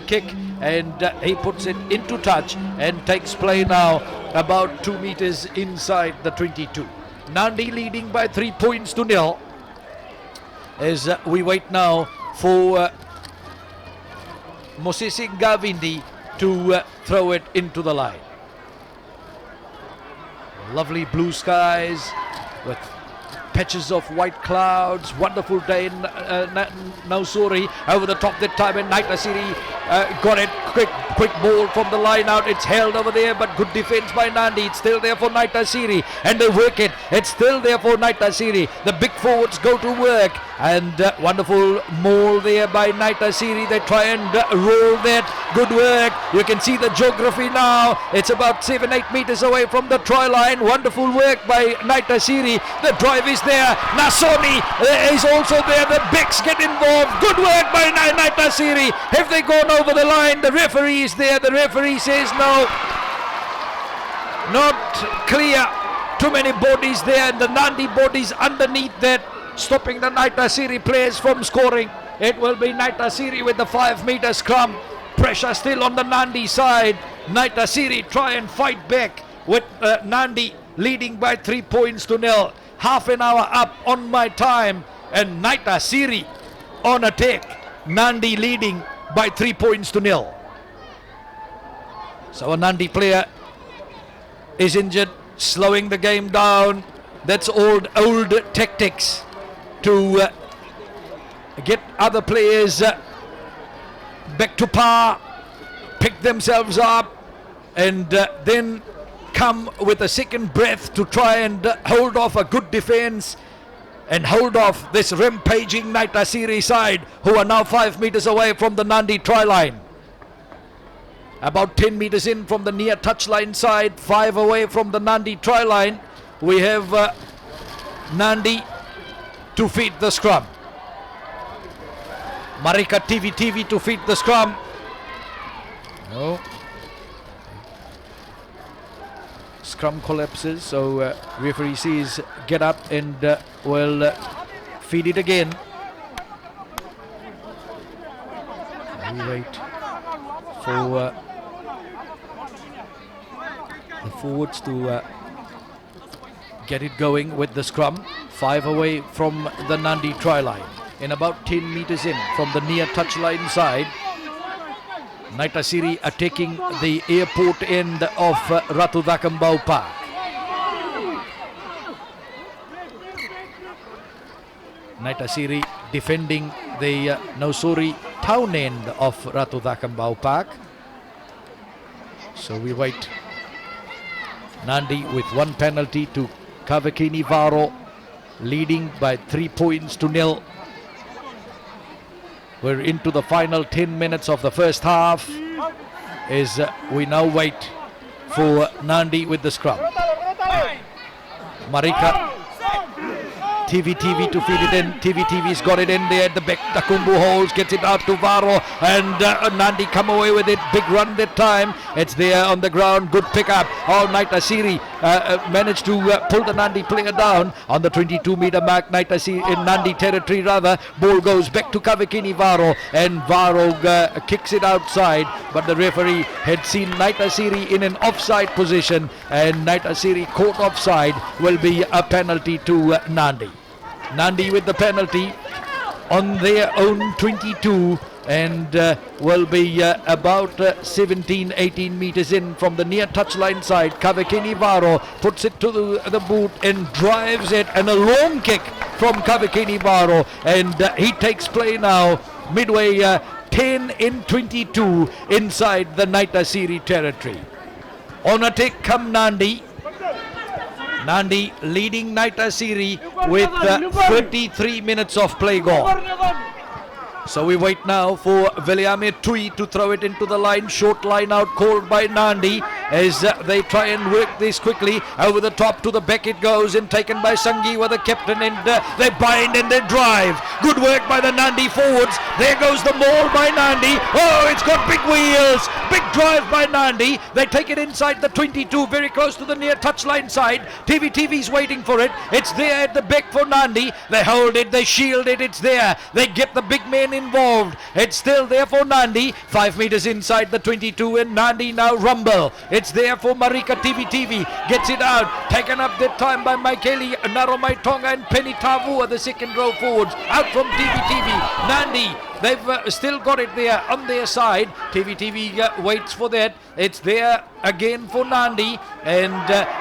kick, and he puts it into touch and takes play now about 2 meters inside the 22. Nadi leading by 3 points to 0 as we wait now for Mosisi Gavindi to throw it into the line. Lovely blue skies with patches of white clouds. Wonderful day in Nausuri. Over the top that time, and Naitasiri got it. Quick ball from the line out. It's held over there, but good defense by Nadi. It's still there for Naitasiri, and they work it. It's still there for Naitasiri. The big forwards go to work, and wonderful maul there by Naitasiri. They try and roll that. Good work. You can see the geography now. It's about 7-8 meters away from the try line. Wonderful work by Naitasiri. The drive is there. Nasoni is also there. The backs get involved. Good work by Naitasiri. Have they gone over the line? The referee is there. The referee says no. Not clear. Too many bodies there, and the Nadi bodies underneath that, stopping the Naitasiri players from scoring. It will be Naitasiri with the 5-meter scrum. Pressure still on the Nadi side. Naitasiri try and fight back with Nadi leading by 3 points to 0. Half an hour up on my time, and Naitasiri on attack. Nadi leading by 3 points to 0. So a Nadi player is injured, slowing the game down. That's old tactics to get other players back to par, pick themselves up, and then come with a second breath to try and hold off a good defense and hold off this rampaging Naitasiri side, who are now 5 meters away from the Nadi try line. About 10 meters in from the near touchline side, 5 away from the Nadi try line. We have Nadi to feed the scrum. Marika TV to feed the scrum. No. Scrum collapses, so referee sees get up and will feed it again. We wait for the forwards to get it going with the scrum. 5 away from the Nadi try line. In about 10 meters in from the near touchline side, Naitasiri attacking the airport end of Ratu Vakambau Park. Naitasiri defending the Nausuri town end of Ratu Vakambau Park. So we wait. Nadi with 1 penalty to Kavakini Varo, leading by 3 points to 0. We're into the final 10 minutes of the first half. We now wait for Nadi with the scrum. Marika. TV to feed it in. TV's got it in there at the back. Takumbu holds, gets it out to Varo, and Nadi come away with it. Big run that time. It's there on the ground. Good pickup. Oh, Naitasiri managed to pull the Nadi player down on the 22-meter mark. Naitasiri in Nadi territory rather. Ball goes back to Kavakini Varo, and Varo kicks it outside. But the referee had seen Naitasiri in an offside position, and Naitasiri caught offside. Will be a penalty to Nadi. Nadi with the penalty on their own 22, and will be about 17-18 meters in from the near touchline side. Kavakini Varo puts it to the boot and drives it, and a long kick from Kavakini Varo, and he takes play now midway 10 in 22 inside the Naitasiri territory. On a take come Nadi. Nadi leading Naitasiri with 33 minutes of play gone. So we wait now for Viliame Tui to throw it into the line. Short line out called by Nadi as they try and work this quickly. Over the top to the back it goes, and taken by Sangiwa, the captain, and they bind and they drive. Good work by the Nadi forwards. There goes the maul by Nadi. Oh, it's got big wheels. Big drive by Nadi. They take it inside the 22, very close to the near touchline side. TV's waiting for it. It's there at the back for Nadi. They hold it, they shield it, it's there. They get the big men involved. It's still there for Nadi. 5 meters inside the 22, and Nadi now rumble. It's there for Marika. TV gets it out. Taken up that time by Maikeli Naromai Tonga and Penny Tavua, the second row forwards. Out from TV. Nadi, they've still got it there on their side. TV waits for that. It's there again for Nadi, and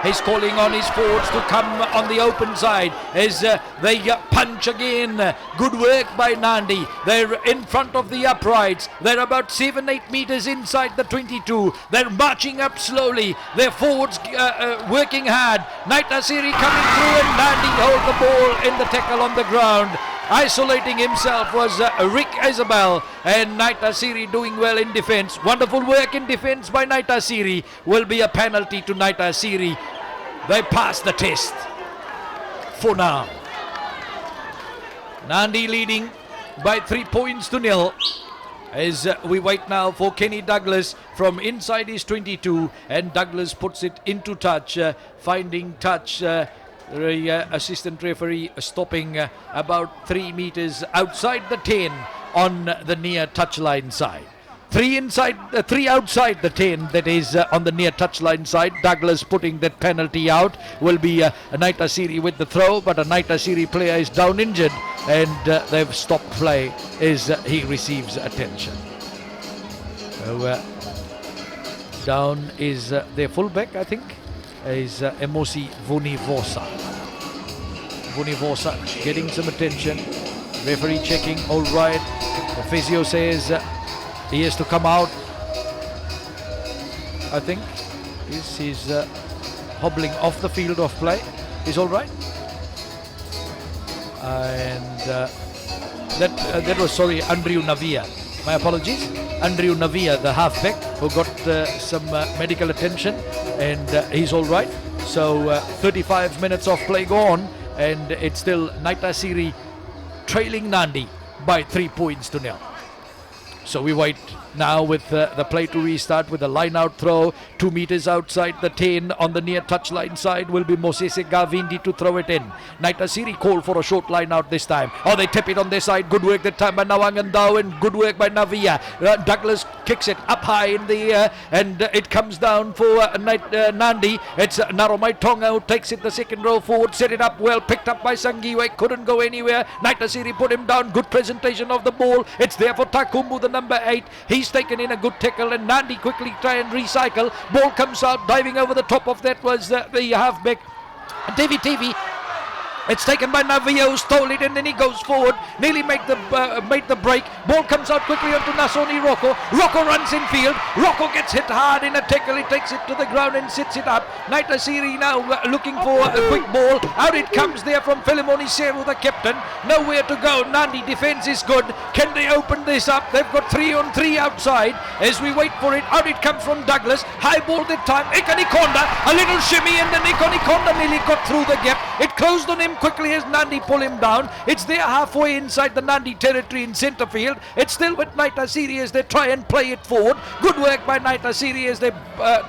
he's calling on his forwards to come on the open side as they punch again. Good work by Nadi. They're in front of the uprights. They're about 7-8 meters inside the 22. They're marching up slowly. Their forwards working hard. Naitasiri coming through, and Nadi hold the ball in the tackle on the ground. Isolating himself was Rick Isabel, and Naitasiri doing well in defence. Wonderful work in defence by Naitasiri. Will be a penalty to Naitasiri. They pass the test for now. Nadi leading by 3 points to nil as we wait now for Kenny Douglas from inside his 22, and Douglas puts it into touch, finding touch. The assistant referee stopping about 3 meters outside the 10 on the near touchline side. 3 outside the 10, that is on the near touchline side. Douglas putting that penalty out. Will be a Naitasiri with the throw, but a Naitasiri player is down injured, and they've stopped play as he receives attention. So, down is their fullback, I think, is Emosi Vunivosa. Vunivosa getting some attention. Referee checking, all right. The physio says he has to come out. I think he's hobbling off the field of play. He's all right. And that was, sorry, Andrew Navia. My apologies. Andrew Navia, the halfback, who got some medical attention, and he's all right. So 35 minutes of play gone, and it's still Naitasiri trailing Nadi by 3 points to nil. So we wait now with the play to restart with a line-out throw. 2 meters outside the 10 on the near touchline side will be Mosese Gavindi to throw it in. Naitasiri call for a short line-out this time. Oh, they tip it on their side. Good work that time by Nawangandao, and good work by Navia. Douglas kicks it up high in the air, and it comes down for Nadi. It's Naromai Tonga who takes it the second row forward. Set it up well, picked up by Sangiwe. Couldn't go anywhere. Naitasiri put him down. Good presentation of the ball. It's there for Takumbu, the number 8. He's taken in a good tackle, and Nadi quickly try and recycle. Ball comes out, diving over the top of that was the halfback. TV It's taken by Navia, who stole it, and then he goes forward. Nearly made the break. Ball comes out quickly onto Nasoni Rocco. Rocco runs in field. Rocco gets hit hard in a tackle. He takes it to the ground and sits it up. Naitasiri now looking for a quick ball. Out it comes there from Filimoni Seru, the captain. Nowhere to go. Nadi defence is good. Can they open this up? They've got 3-on-3 outside. As we wait for it, out it comes from Douglas. High ball that time. Ikanikonda, a little shimmy, and then Ikanikonda nearly got through the gap. It closed on him quickly as Nandi pull him down. It's there halfway inside the Nandi territory in centre field. It's still with Naitasiri as they try and play it forward. Good work by Naitasiri as they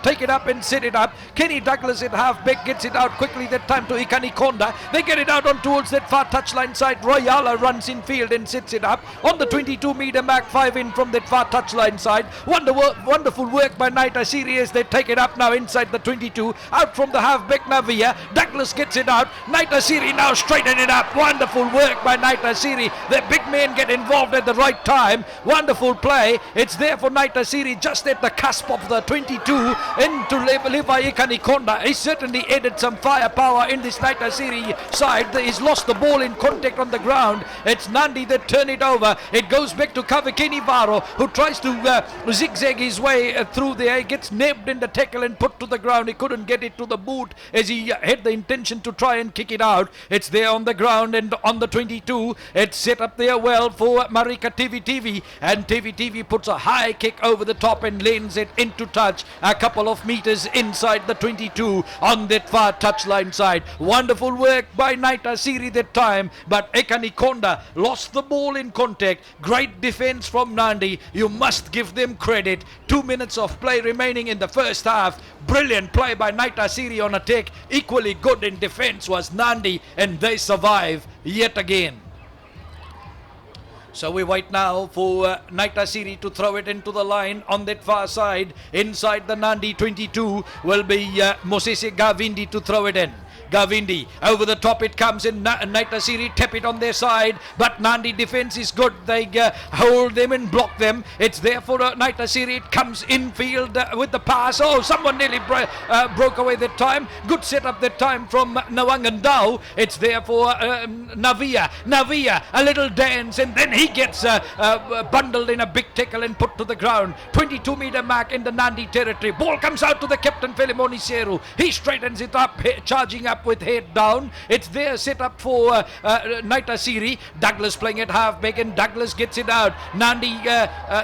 take it up and set it up. Kenny Douglas at half-back gets it out quickly that time to Ikanikonda. They get it out on towards that far touchline side. Royala runs in field and sets it up on the 22-metre mark, 5 in from that far touchline side. Wonderful work by Naitasiri as they take it up now inside the 22. Out from the half-back Navia. Douglas gets it out. Naitasiri now straighten it up. Wonderful work by Naitasiri. The big men get involved at the right time. Wonderful play. It's there for Naitasiri just at the cusp of the 22 into Levi Ikanikonda. He certainly added some firepower in this Naitasiri side. He's lost the ball in contact on the ground. It's Nandi that turn it over. It goes back to Kavakini Varo, who tries to zigzag his way through there. He gets nabbed in the tackle and put to the ground. He couldn't get it to the boot as he had the intention to try and kick it out. It's there on the ground and on the 22. It's set up there well for Marika TV, and TV puts a high kick over the top and lanes it into touch a couple of meters inside the 22 on that far touchline side. Wonderful work by Naitasiri that time, but Ekanikonda lost the ball in contact. Great defense from Nandi. You must give them credit. 2 minutes of play remaining in the first half. Brilliant play by Naitasiri on attack. Equally good in defense was Nandi, and they survive yet again. So we wait now for Naitasiri to throw it into the line on that far side. Inside the Nandi 22 will be Mosese Gavindi to throw it in. Gavindi, over the top it comes in. Naitasiri tap it on their side, but Nandi defense is good. They hold them and block them. It's there for Naitasiri. It comes infield with the pass. Oh, someone nearly broke away that time. Good setup that time from Nawangandao. It's there for Navia, a little dance, and then he gets bundled in a big tackle and put to the ground. 22-metre mark in the Nandi territory. Ball comes out to the captain, Filimoni Seru. He straightens it up, charging up with head down. It's there set up for Naitasiri. Douglas playing at half-back, and Douglas gets it out. Nandi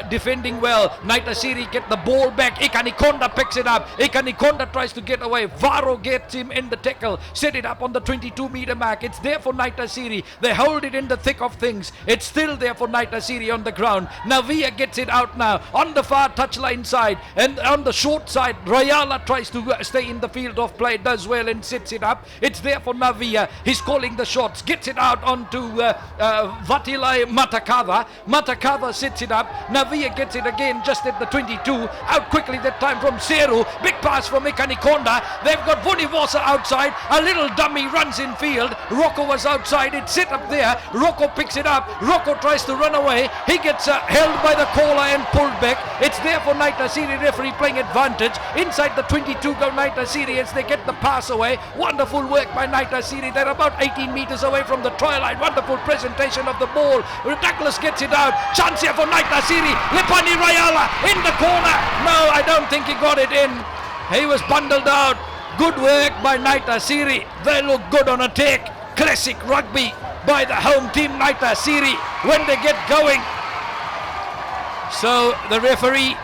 defending well. Naitasiri get the ball back. Ikanikonda picks it up. Ikanikonda tries to get away. Varo gets him in the tackle. Set it up on the 22-metre mark. It's there for Naitasiri. They hold it in the thick of things. It's still there for Naitasiri on the ground. Navia gets it out now on the far touchline side, and on the short side Royala tries to stay in the field of play, does well and sets it up. It's there for Navia. He's calling the shots. Gets it out onto Vatilai Matakava. Matakava sets it up. Navia gets it again just at the 22. Out quickly that time from Seru. Big pass from Ikanikonda. They've got Vunivosa outside. A little dummy runs in field. Rocco was outside. It's set up there. Rocco picks it up. Rocco tries to run away. He gets held by the collar and pulled back. It's there for Naitasiri. Referee playing advantage. Inside the 22 go Naitasiri as they get the pass away. Wonderful work by Naitasiri. They're about 18 meters away from the try line. Wonderful presentation of the ball. Douglas gets it out. Chance here for Naitasiri. Lipani Rayala in the corner. No, I don't think he got it in. He was bundled out. Good work by Naitasiri. They look good on attack. Classic rugby by the home team Naitasiri when they get going. So the referee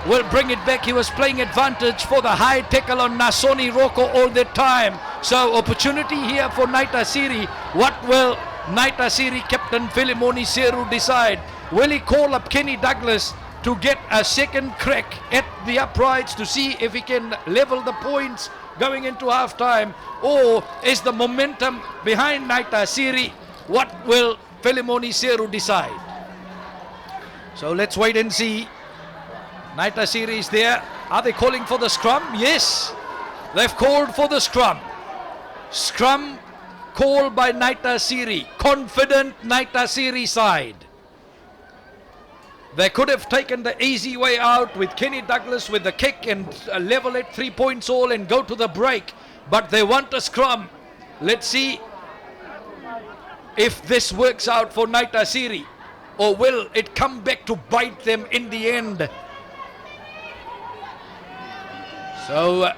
will bring it back. He was playing advantage for the high tackle on Nasoni Rocco all the time. So opportunity here for Naitasiri. What will Naitasiri captain Filimoni Seru decide? Will he call up Kenny Douglas to get a second crack at the uprights to see if he can level the points going into half time? Or is the momentum behind Naitasiri? What will Filimoni Seru decide? So let's wait and see. Naitasiri is there. Are they calling for the scrum? Yes, they've called for the scrum. Scrum called by Naitasiri. Confident Naitasiri side. They could have taken the easy way out with Kenny Douglas with the kick and level it 3 points all and go to the break. But they want a scrum. Let's see if this works out for Naitasiri, or will it come back to bite them in the end? So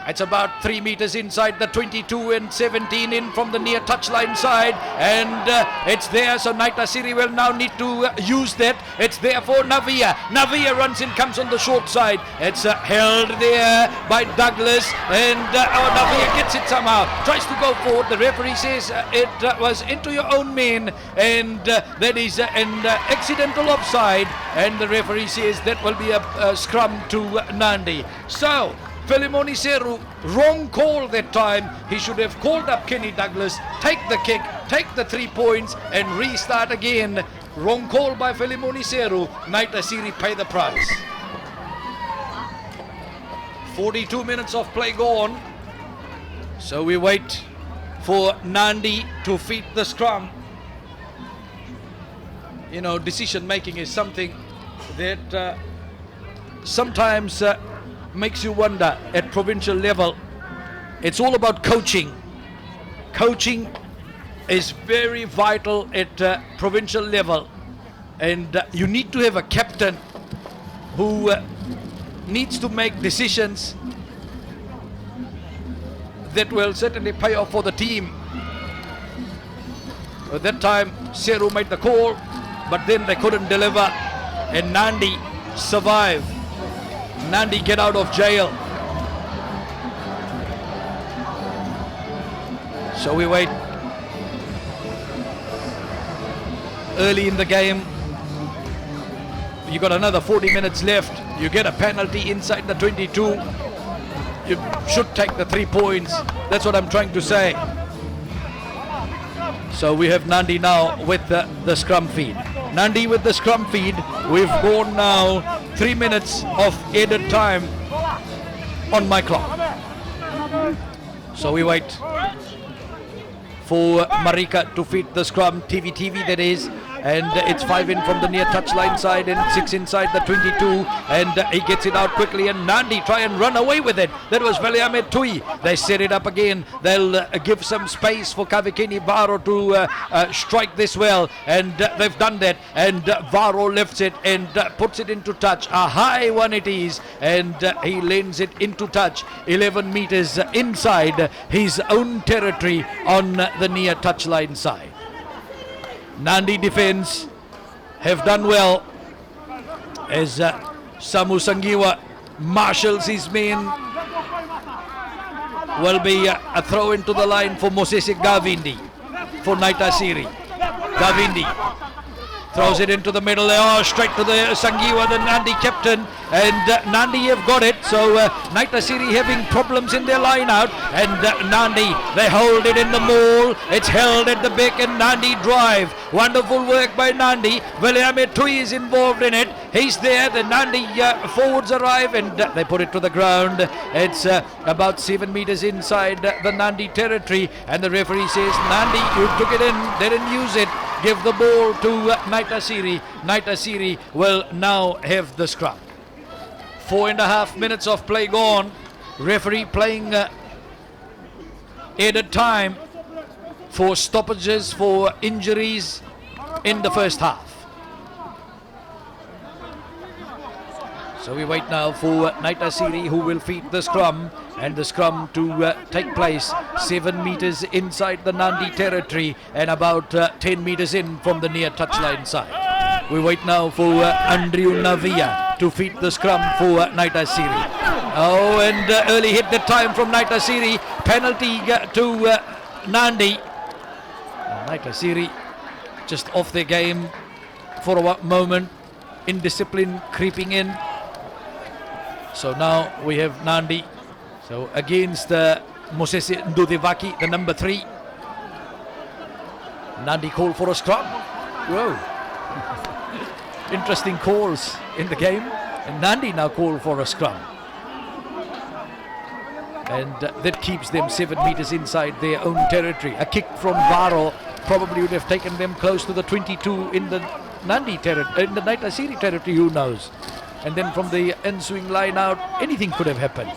it's about 3 meters inside the 22 and 17 in from the near touchline side, and it's there. So Naitasiri will now need to use that. It's there for Navia. Navia runs in, comes on the short side. It's held there by Douglas, and Navia gets it somehow. Tries to go forward. The referee says it was into your own man, and that is an accidental offside. And the referee says that will be a scrum to Nadi. So Felimoni Seru, wrong call that time. He should have called up Kenny Douglas, take the kick, take the 3 points and restart again. Wrong call by Felimoni Seru. Naitasiri pay the price. 42 minutes of play gone. So we wait for Nadi to feed the scrum. You know, decision making is something that sometimes makes you wonder at provincial level. It's all about coaching. Coaching is very vital at provincial level, and you need to have a captain who needs to make decisions that will certainly pay off for the team. At that time Seru made the call, but then they couldn't deliver, and Nadi survive. Nadi get out of jail. So we wait. Early in the game, you got another 40 minutes left. You get a penalty inside the 22. You should take the 3 points. That's what I'm trying to say. So we have Nadi now with the scrum feed. Nadi with the scrum feed. We've gone now 3 minutes of added time on my clock. So we wait for Marika to feed the scrum, TV that is, and it's 5 in from the near touchline side and 6 inside the 22, and he gets it out quickly, and Nadi try and run away with it. That was Valiame Tui. They set it up again. They'll give some space for Kavikini Varo to strike this well, and they've done that, and Varo lifts it and puts it into touch. A high one it is, and he lends it into touch 11 meters inside his own territory on the near touchline side. Nadi defense have done well as Samu Sangiwa marshals his men. Will be a throw into the line for Moses Gavindi for Naitasiri. Gavindi throws it into the middle. Oh, straight to the Sangiwa, the Nadi captain, and Nadi have got it. So Naitasiri having problems in their line out, and Nadi, they hold it in the mole. It's held at the back, and Nadi drive. Wonderful work by Nadi. Valiame Tui is involved in it. He's there. The Nadi forwards arrive, and they put it to the ground. It's about 7 meters inside the Nadi territory, and the referee says, Nadi, you took it in, didn't use it. Give the ball to Naitasiri. Naitasiri will now have the scrum. 4.5 minutes of play gone. Referee playing added time for stoppages, for injuries in the first half. So we wait now for Naitasiri, who will feed the scrum, and the scrum to take place 7 meters inside the Nadi territory and about 10 meters in from the near touchline side. We wait now for Andrew Navia to feed the scrum for Naitasiri. Oh, and early hit that time from Naitasiri. Penalty to Nadi. Naitasiri just off their game for a moment. Indiscipline creeping in. So now we have Nadi. So against Moses Ndudivaki, the number 3. Nadi called for a scrum. Whoa. Interesting calls in the game. And Nadi now called for a scrum. And that keeps them 7 meters inside their own territory. A kick from Varo probably would have taken them close to the 22 in the Nadi territory, in the Naitasiri territory, who knows. And then from the ensuing line out, anything could have happened.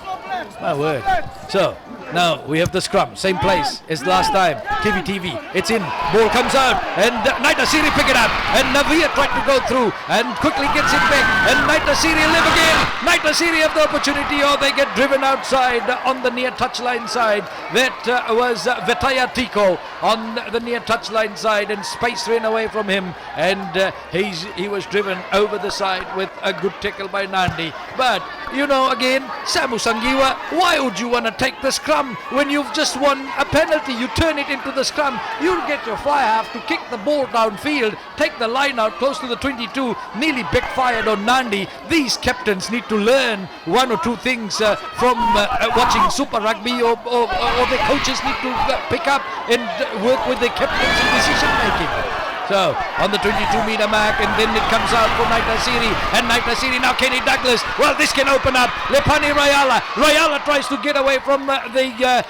My word. So Now we have the scrum, same place as last time. TV, it's in, ball comes out, and Naitasiri pick it up, and Navia tried to go through, and quickly gets it back, and Naitasiri live again. Naitasiri have the opportunity, or they get driven outside on the near touchline side. That was Vetaya Tiko on the near touchline side, and space ran away from him, and he was driven over the side with a good tackle by Nadi. But you know, again, Samu Sangiwa, why would you want to take the scrum when you've just won a penalty? You turn it into the scrum, you'll get your fly half to kick the ball downfield, take the line out close to the 22, nearly backfired on Nadi. These captains need to learn one or two things from watching Super Rugby, or the coaches need to pick up and work with the captains in decision making. So, on the 22-meter mark, and then it comes out for Naitasiri, and Naitasiri now Kenny Douglas. Well, this can open up. Lepani Rayala. Rayala tries to get away from the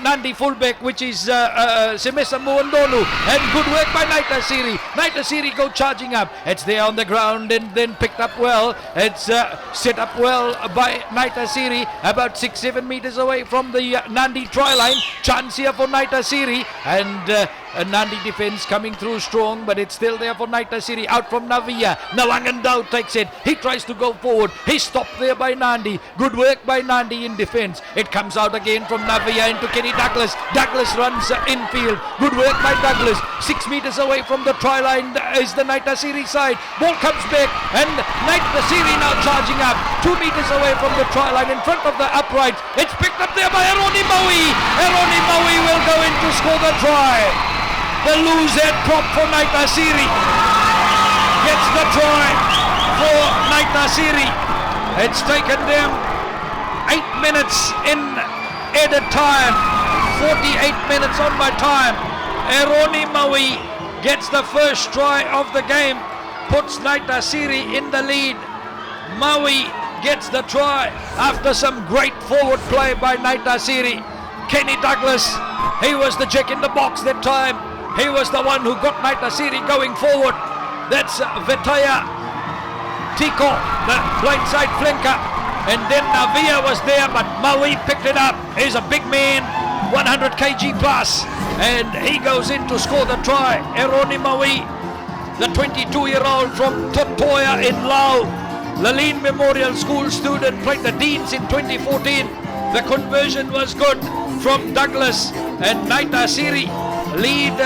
Nandi fullback, which is Semesa Muondonu, and good work by Naitasiri. Naitasiri go charging up. It's there on the ground and then picked up well. It's set up well by Naitasiri, about 6-7 meters away from the Nandi try line. Chance here for Naitasiri, and Nandi defense coming through strong, but it's still there for Naitasiri. Out from Navia. Nalangandao takes it. He tries to go forward. He's stopped there by Nandi. Good work by Nandi in defense. It comes out again from Navia into Kenny Douglas. Douglas runs infield. Good work by Douglas. 6 meters away from the try line is the Naitasiri side. Ball comes back, and Naitasiri now charging up. 2 meters away from the try line in front of the upright. It's picked up there by Eroni Maui. Eroni Maui will go in to score the try. The loose head prop for Naitasiri gets the try for Naitasiri. It's taken them 8 minutes in added time, 48 minutes on my time. Eroni Maui gets the first try of the game, puts Naitasiri in the lead. Maui gets the try after some great forward play by Naitasiri. Kenny Douglas, he was the jack in the box that time. He was the one who got Naitasiri going forward. That's Vetaya Tiko, the blindside flanker. And then Navia was there, but Maui picked it up. He's a big man, 100 kg plus. And he goes in to score the try. Eroni Maui, the 22-year-old from Totoya in Laos. Laline Memorial School student, played the Deans in 2014. The conversion was good from Douglas, and Naitasiri lead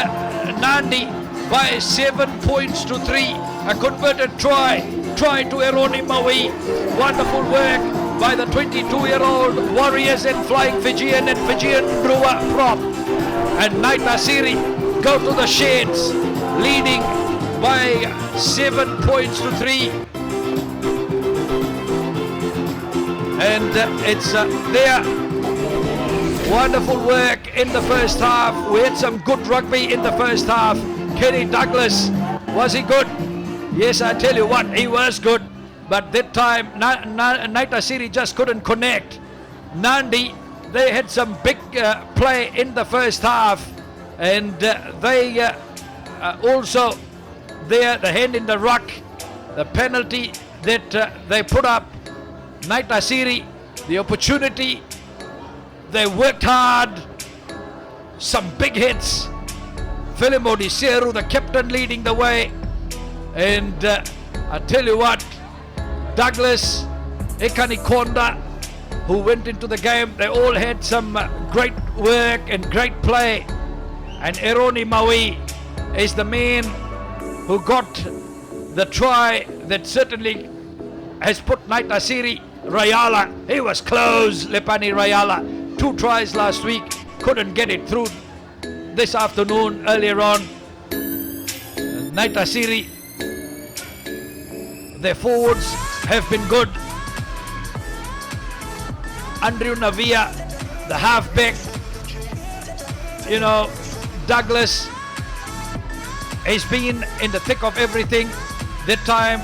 Nandi by 7 points to 3. A converted try to Eroni Maui. Wonderful work by the 22-year-old Warriors and Flying Fijian and Fijian Brewer prop. And Naitasiri go to the sheds, leading by 7 points to 3. And it's there. Wonderful work in the first half. We had some good rugby in the first half. Kenny Douglas, was he good? Yes, I tell you what, he was good. But that time, Naitasiri just couldn't connect. Nandi, they had some big play in the first half. And they also, there, the hand in the ruck, the penalty that they put up. Naitasiri, the opportunity, they worked hard, some big hits. Filimo Diseru, the captain, leading the way. And I tell you what, Douglas, Ekani Konda, who went into the game, they all had some great work and great play. And Eroni Maui is the man who got the try that certainly has put Naitasiri. Rayala, he was close, Lepani Rayala. 2 tries last week, couldn't get it through this afternoon earlier on. Naitasiri, their forwards have been good. Andrew Navia, the halfback, you know, Douglas, he's been in the thick of everything. That time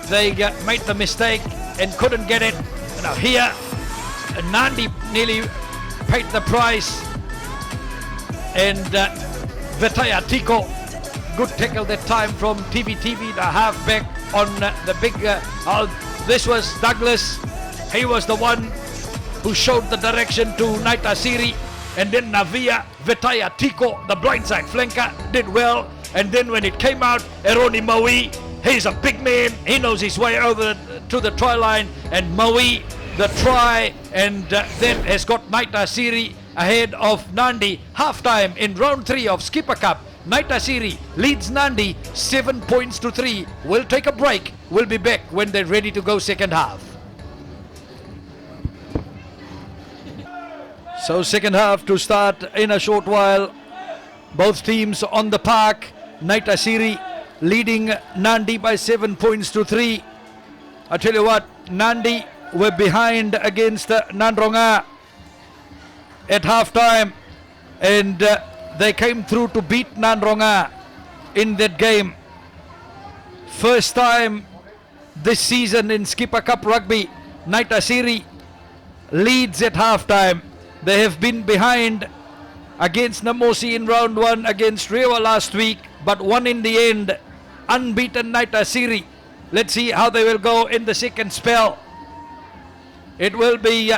they made the mistake and couldn't get it. Now here, Nandi nearly paid the price, and Vetaya Tiko, good tackle that time from TV, the halfback on the big, this was Douglas. He was the one who showed the direction to Naitasiri. And then Navia Vetaya Tiko, the blindside flanker, did well. And then when it came out, Eroni Maui, he's a big man. He knows his way over to the try line. And Maui, the try, and then has got Naitasiri ahead of Nadi. Half-time in round 3 of Skipper Cup. Naitasiri leads Nadi 7 points to 3. We'll take a break. We'll be back when they're ready to go second half. So second half to start in a short while. Both teams on the park. Naitasiri leading Nadi by 7 points to 3. I tell you what, Nadi were behind against Nandronga at half-time, and they came through to beat Nandronga in that game. First time this season in Skipper Cup Rugby, Naitasiri leads at half-time. They have been behind against Namosi in round 1, against Rewa last week, but won in the end. Unbeaten Naitasiri. Let's see how they will go in the second spell. It will be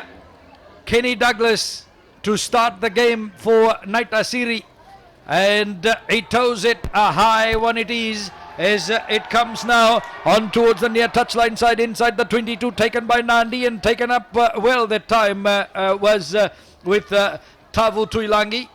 Kenny Douglas to start the game for Naitasiri, and he toes it a high one. It is as it comes now on towards the near touchline side, inside the 22, taken by Nadi, and taken up well that time was with Tavu Tuilangi.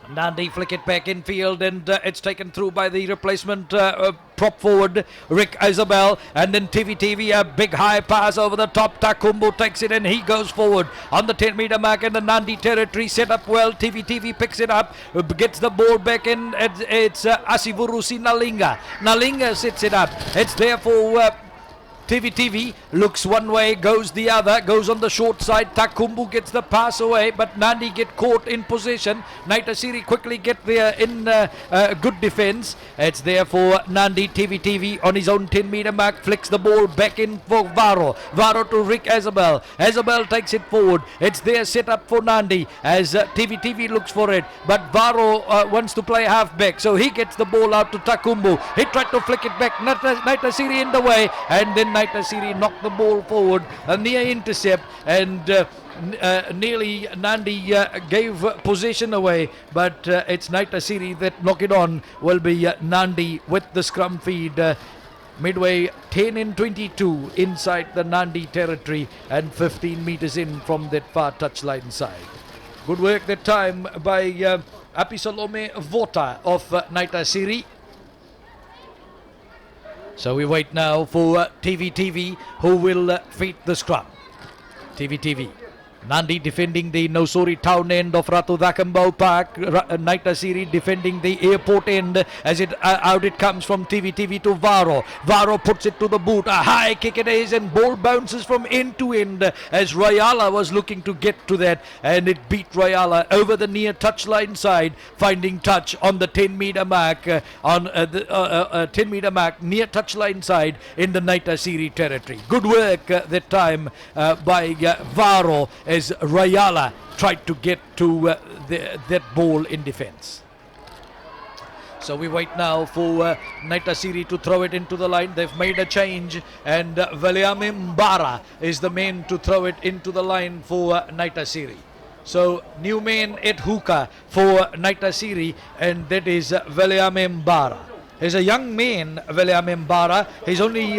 Nadi flick it back in field, and it's taken through by the replacement prop forward Rick Isabel, and then TV a big high pass over the top. Takumbu takes it and he goes forward on the 10-meter mark in the Nadi territory, set up well. TV picks it up, gets the ball back in. It's Asivurusi Nalinga sets it up. It's there for TV looks one way, goes the other, goes on the short side. Takumbu gets the pass away, but Nadi get caught in possession. Naitasiri quickly get there in good defense. It's there for Nadi. TV on his own 10-meter mark flicks the ball back in for Varo to Rick Isabel takes it forward. It's there set up for Nadi as TV looks for it, but Varo wants to play halfback, so he gets the ball out to Takumbu. He tried to flick it back. Naitasiri in the way, and then Naitasiri knocked the ball forward, a near intercept, and nearly Nadi gave possession away, but it's Naitasiri that knock it on. Will be Nadi with the scrum feed. Midway 10 and 22 inside the Nadi territory, and 15 meters in from that far touchline side. Good work that time by Apisalome Vota of Naitasiri. So we wait now for TV who will feed the scrum. TV. Nadi defending the Nosuri town end of Ratu Dakambau Park. Naitasiri defending the airport end as it out it comes from TV to Varo. Varo puts it to the boot. A high kick it is, and ball bounces from end to end as Royala was looking to get to that, and it beat Royala over the near touchline side, finding touch on the 10-meter mark on the 10-meter mark near touchline side in the Naitasiri territory. Good work that time by Varo as Royala tried to get to that ball in defense. So we wait now for Naitasiri to throw it into the line. They've made a change, and Veliame Mbara is the man to throw it into the line for Naitasiri. So new man at hooker for Naitasiri, and that is Veliame Mbara. He's a young man, Veliame Mbara. He's only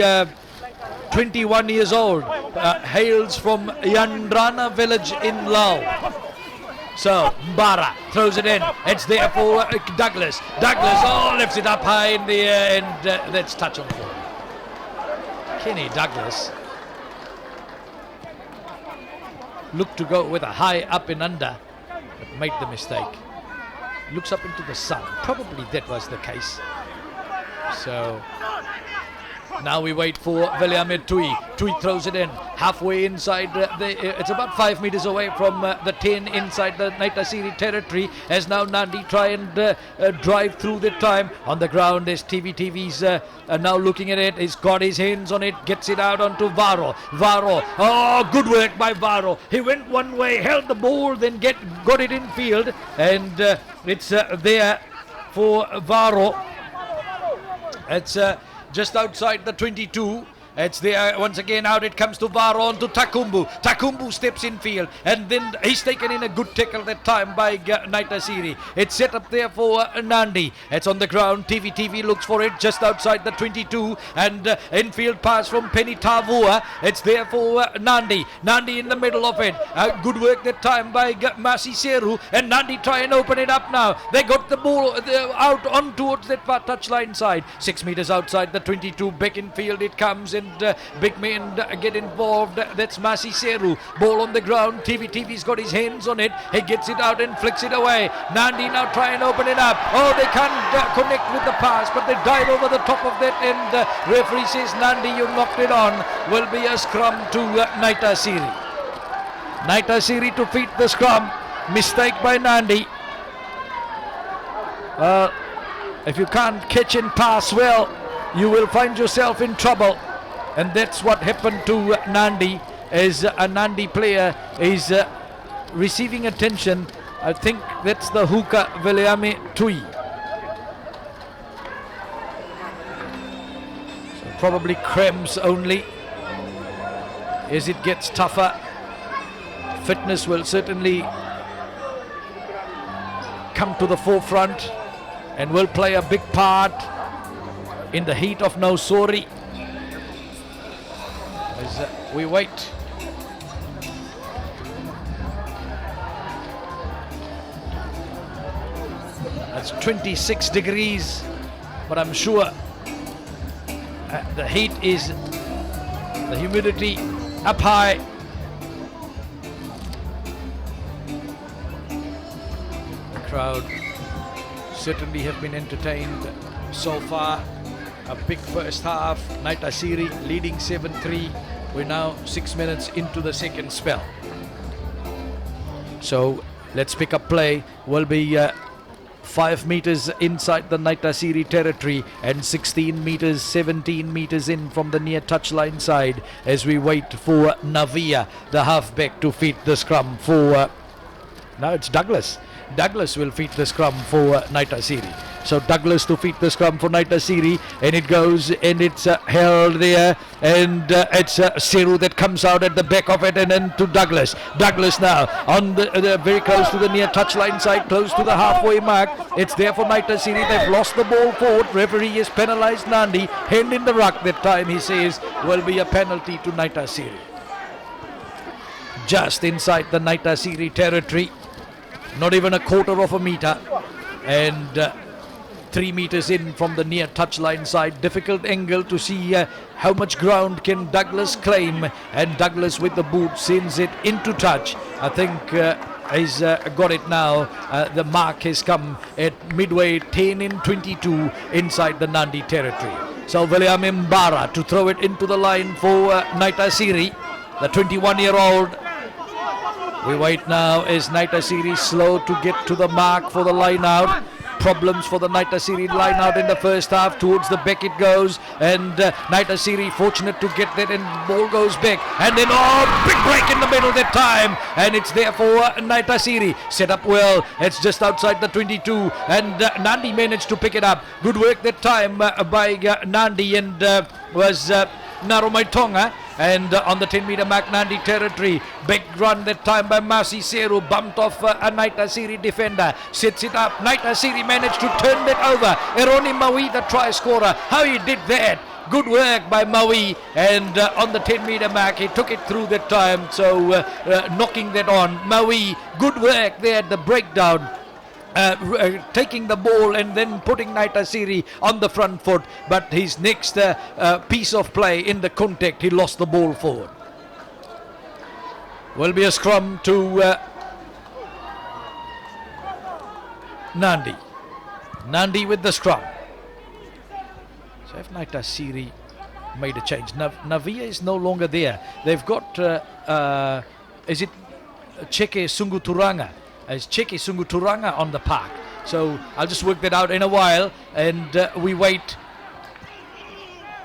21 years old, hails from Yandrana village in Lao. So Mbara throws it in. It's there for Douglas. Douglas lifts it up high in the air, and that's touch on goal. Kenny Douglas looked to go with a high up and under, but made the mistake. Looks up into the sun. Probably that was the case. So now we wait for Veliame Tui. Tui throws it in halfway inside. It's about 5 meters away from the 10 inside the Naitasiri territory, as now Nadi try and drive through the time. On the ground is TV's now looking at it. He's got his hands on it, gets it out onto Varo. Good work by Varo. He went one way, held the ball, then got it in field, and it's there for Varo. It's just outside the 22. It's there once again. Out it comes to Varon, to Takumbu. Takumbu steps in field, and then he's taken in a good tackle that time by Naitasiri. It's set up there for Nandi. It's on the ground. TV looks for it just outside the 22, and infield pass from Penny Tavua. It's there for Nandi. Nandi in the middle of it. Good work that time by Masi Seru, and Nandi try and open it up now. They got the ball out on towards that touchline side. 6 meters outside the 22. Back in field it comes, and big men get involved. That's Masi Seru. Ball on the ground. TV's got his hands on it. He gets it out and flicks it away. Nandi now try and open it up. Oh, they can't connect with the pass, but they dive over the top of that, and referee says, Nandi, you knocked it on. Will be a scrum to Naitasiri. Naitasiri to feed the scrum. Mistake by Nandi. If you can't catch and pass well, you will find yourself in trouble. And that's what happened to Nandi, as a Nandi player is receiving attention. I think that's the hooker Viliame Tui. So probably cramps only as it gets tougher. Fitness will certainly come to the forefront and will play a big part in the heat of Nausori. As we wait. It's 26 degrees, but I'm sure the heat is, the humidity up high. The crowd certainly have been entertained so far. A big first half. Naitasiri leading 7-3. We're now 6 minutes into the second spell. So let's pick up play. Will be 5 meters inside the Naitasiri territory and 16 meters, 17 meters in from the near touchline side as we wait for Navia, the halfback, to feed the scrum for... now it's Douglas. Douglas will feed the scrum for Naitasiri. So Douglas to feed the scrum for Naitasiri, and it goes, and it's held there, and it's Seru that comes out at the back of it, and then to Douglas. Douglas now on the very close to the near touchline side, close to the halfway mark. It's there for Naitasiri. They've lost the ball forward. Referee has penalised Nandi. Hand in the ruck that time, he says, will be a penalty to Naitasiri. Just inside the Naitasiri territory, not even a quarter of a meter, and 3 meters in from the near touchline side. Difficult angle to see how much ground can Douglas claim, and Douglas with the boot sends it into touch. I think he's got it now. The mark has come at midway 10 in 22 inside the Nandi territory. So William Mbara to throw it into the line for Naitasiri, the 21-year-old. We wait now as Naitasiri slow to get to the mark for the line out. Problems for the Naitasiri line out in the first half. Towards the back it goes, and Naitasiri fortunate to get that, and ball goes back, and then big break in the middle that time, and it's there for Naitasiri. Set up well. It's just outside the 22, and Nandi managed to pick it up. Good work that time by Nandi, and was Narumai Tonga. And on the 10-meter mark, Nandi territory. Big run that time by Masi Seru. Bumped off a Naitasiri defender. Sets it up. Naitasiri managed to turn that over. Eroni Maui, the try scorer. How he did that. Good work by Maui. And on the 10-meter mark, he took it through that time. So knocking that on. Maui, good work there at the breakdown. Taking the ball and then putting Naitasiri on the front foot, but his next piece of play in the contact, he lost the ball forward. Will be a scrum to Nandi. Nandi with the scrum. So if Naitasiri made a change, Navia is no longer there. They've got is it Cheke Sunguturanga? As Cheke Sunguturanga on the park. So I'll just work that out in a while, and we wait.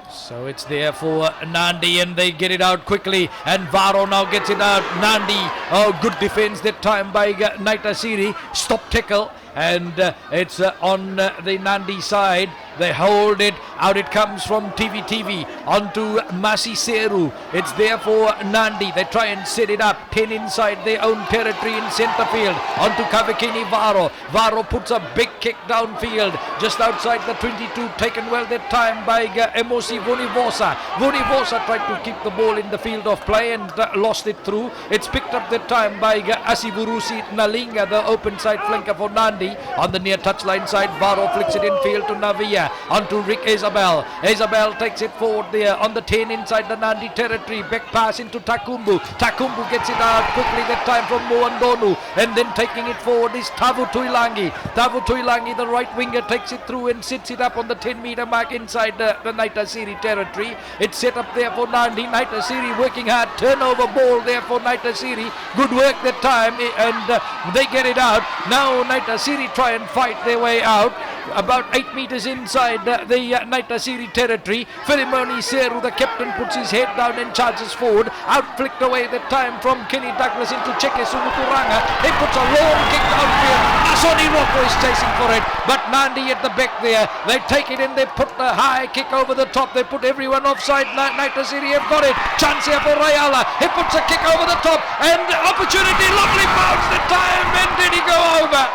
So it's there for Nandi, and they get it out quickly, and Varo now gets it out. Nandi, good defense that time by Naitasiri. Stop tackle, and it's on the Nadi side. They hold it, out it comes from TV onto Masiseru. It's there for Nadi. They try and set it up, 10 inside their own territory in centre field, onto Kavakini Varo. Varo puts a big kick downfield, just outside the 22, taken well that time by Emosi Vunivosa. Vunivosa tried to keep the ball in the field of play and lost it through. It's picked up that time by Asivurusi Nalinga, the open side flanker for Nadi. On the near touchline side, Varo flicks it in field to Navia. Onto Rick Isabel. Isabel takes it forward there on the 10 inside the Nadi territory. Back pass into Takumbu. Takumbu gets it out quickly that time from Moandonu. And then taking it forward is Tavu Tuilangi. Tavu Tuilangi, the right winger, takes it through and sits it up on the 10-meter mark inside the Naitasiri territory. It's set up there for Nadi. Naitasiri working hard. Turnover ball there for Naitasiri. Good work that time, and they get it out. Now Naitasiri try and fight their way out. About 8 meters inside the Naitasiri territory. Filimoni Seru, the captain, puts his head down and charges forward. Out flicked away that time from Kenny Douglas into Cheke Sumuturanga. He puts a long kick downfield. Asoni Rocco is chasing for it, but Nadi at the back there. They take it and they put the high kick over the top. They put everyone offside. Naitasiri have got it. Chance here for Rayala. He puts a kick over the top and opportunity. Lovely bounce that time, and did he go over?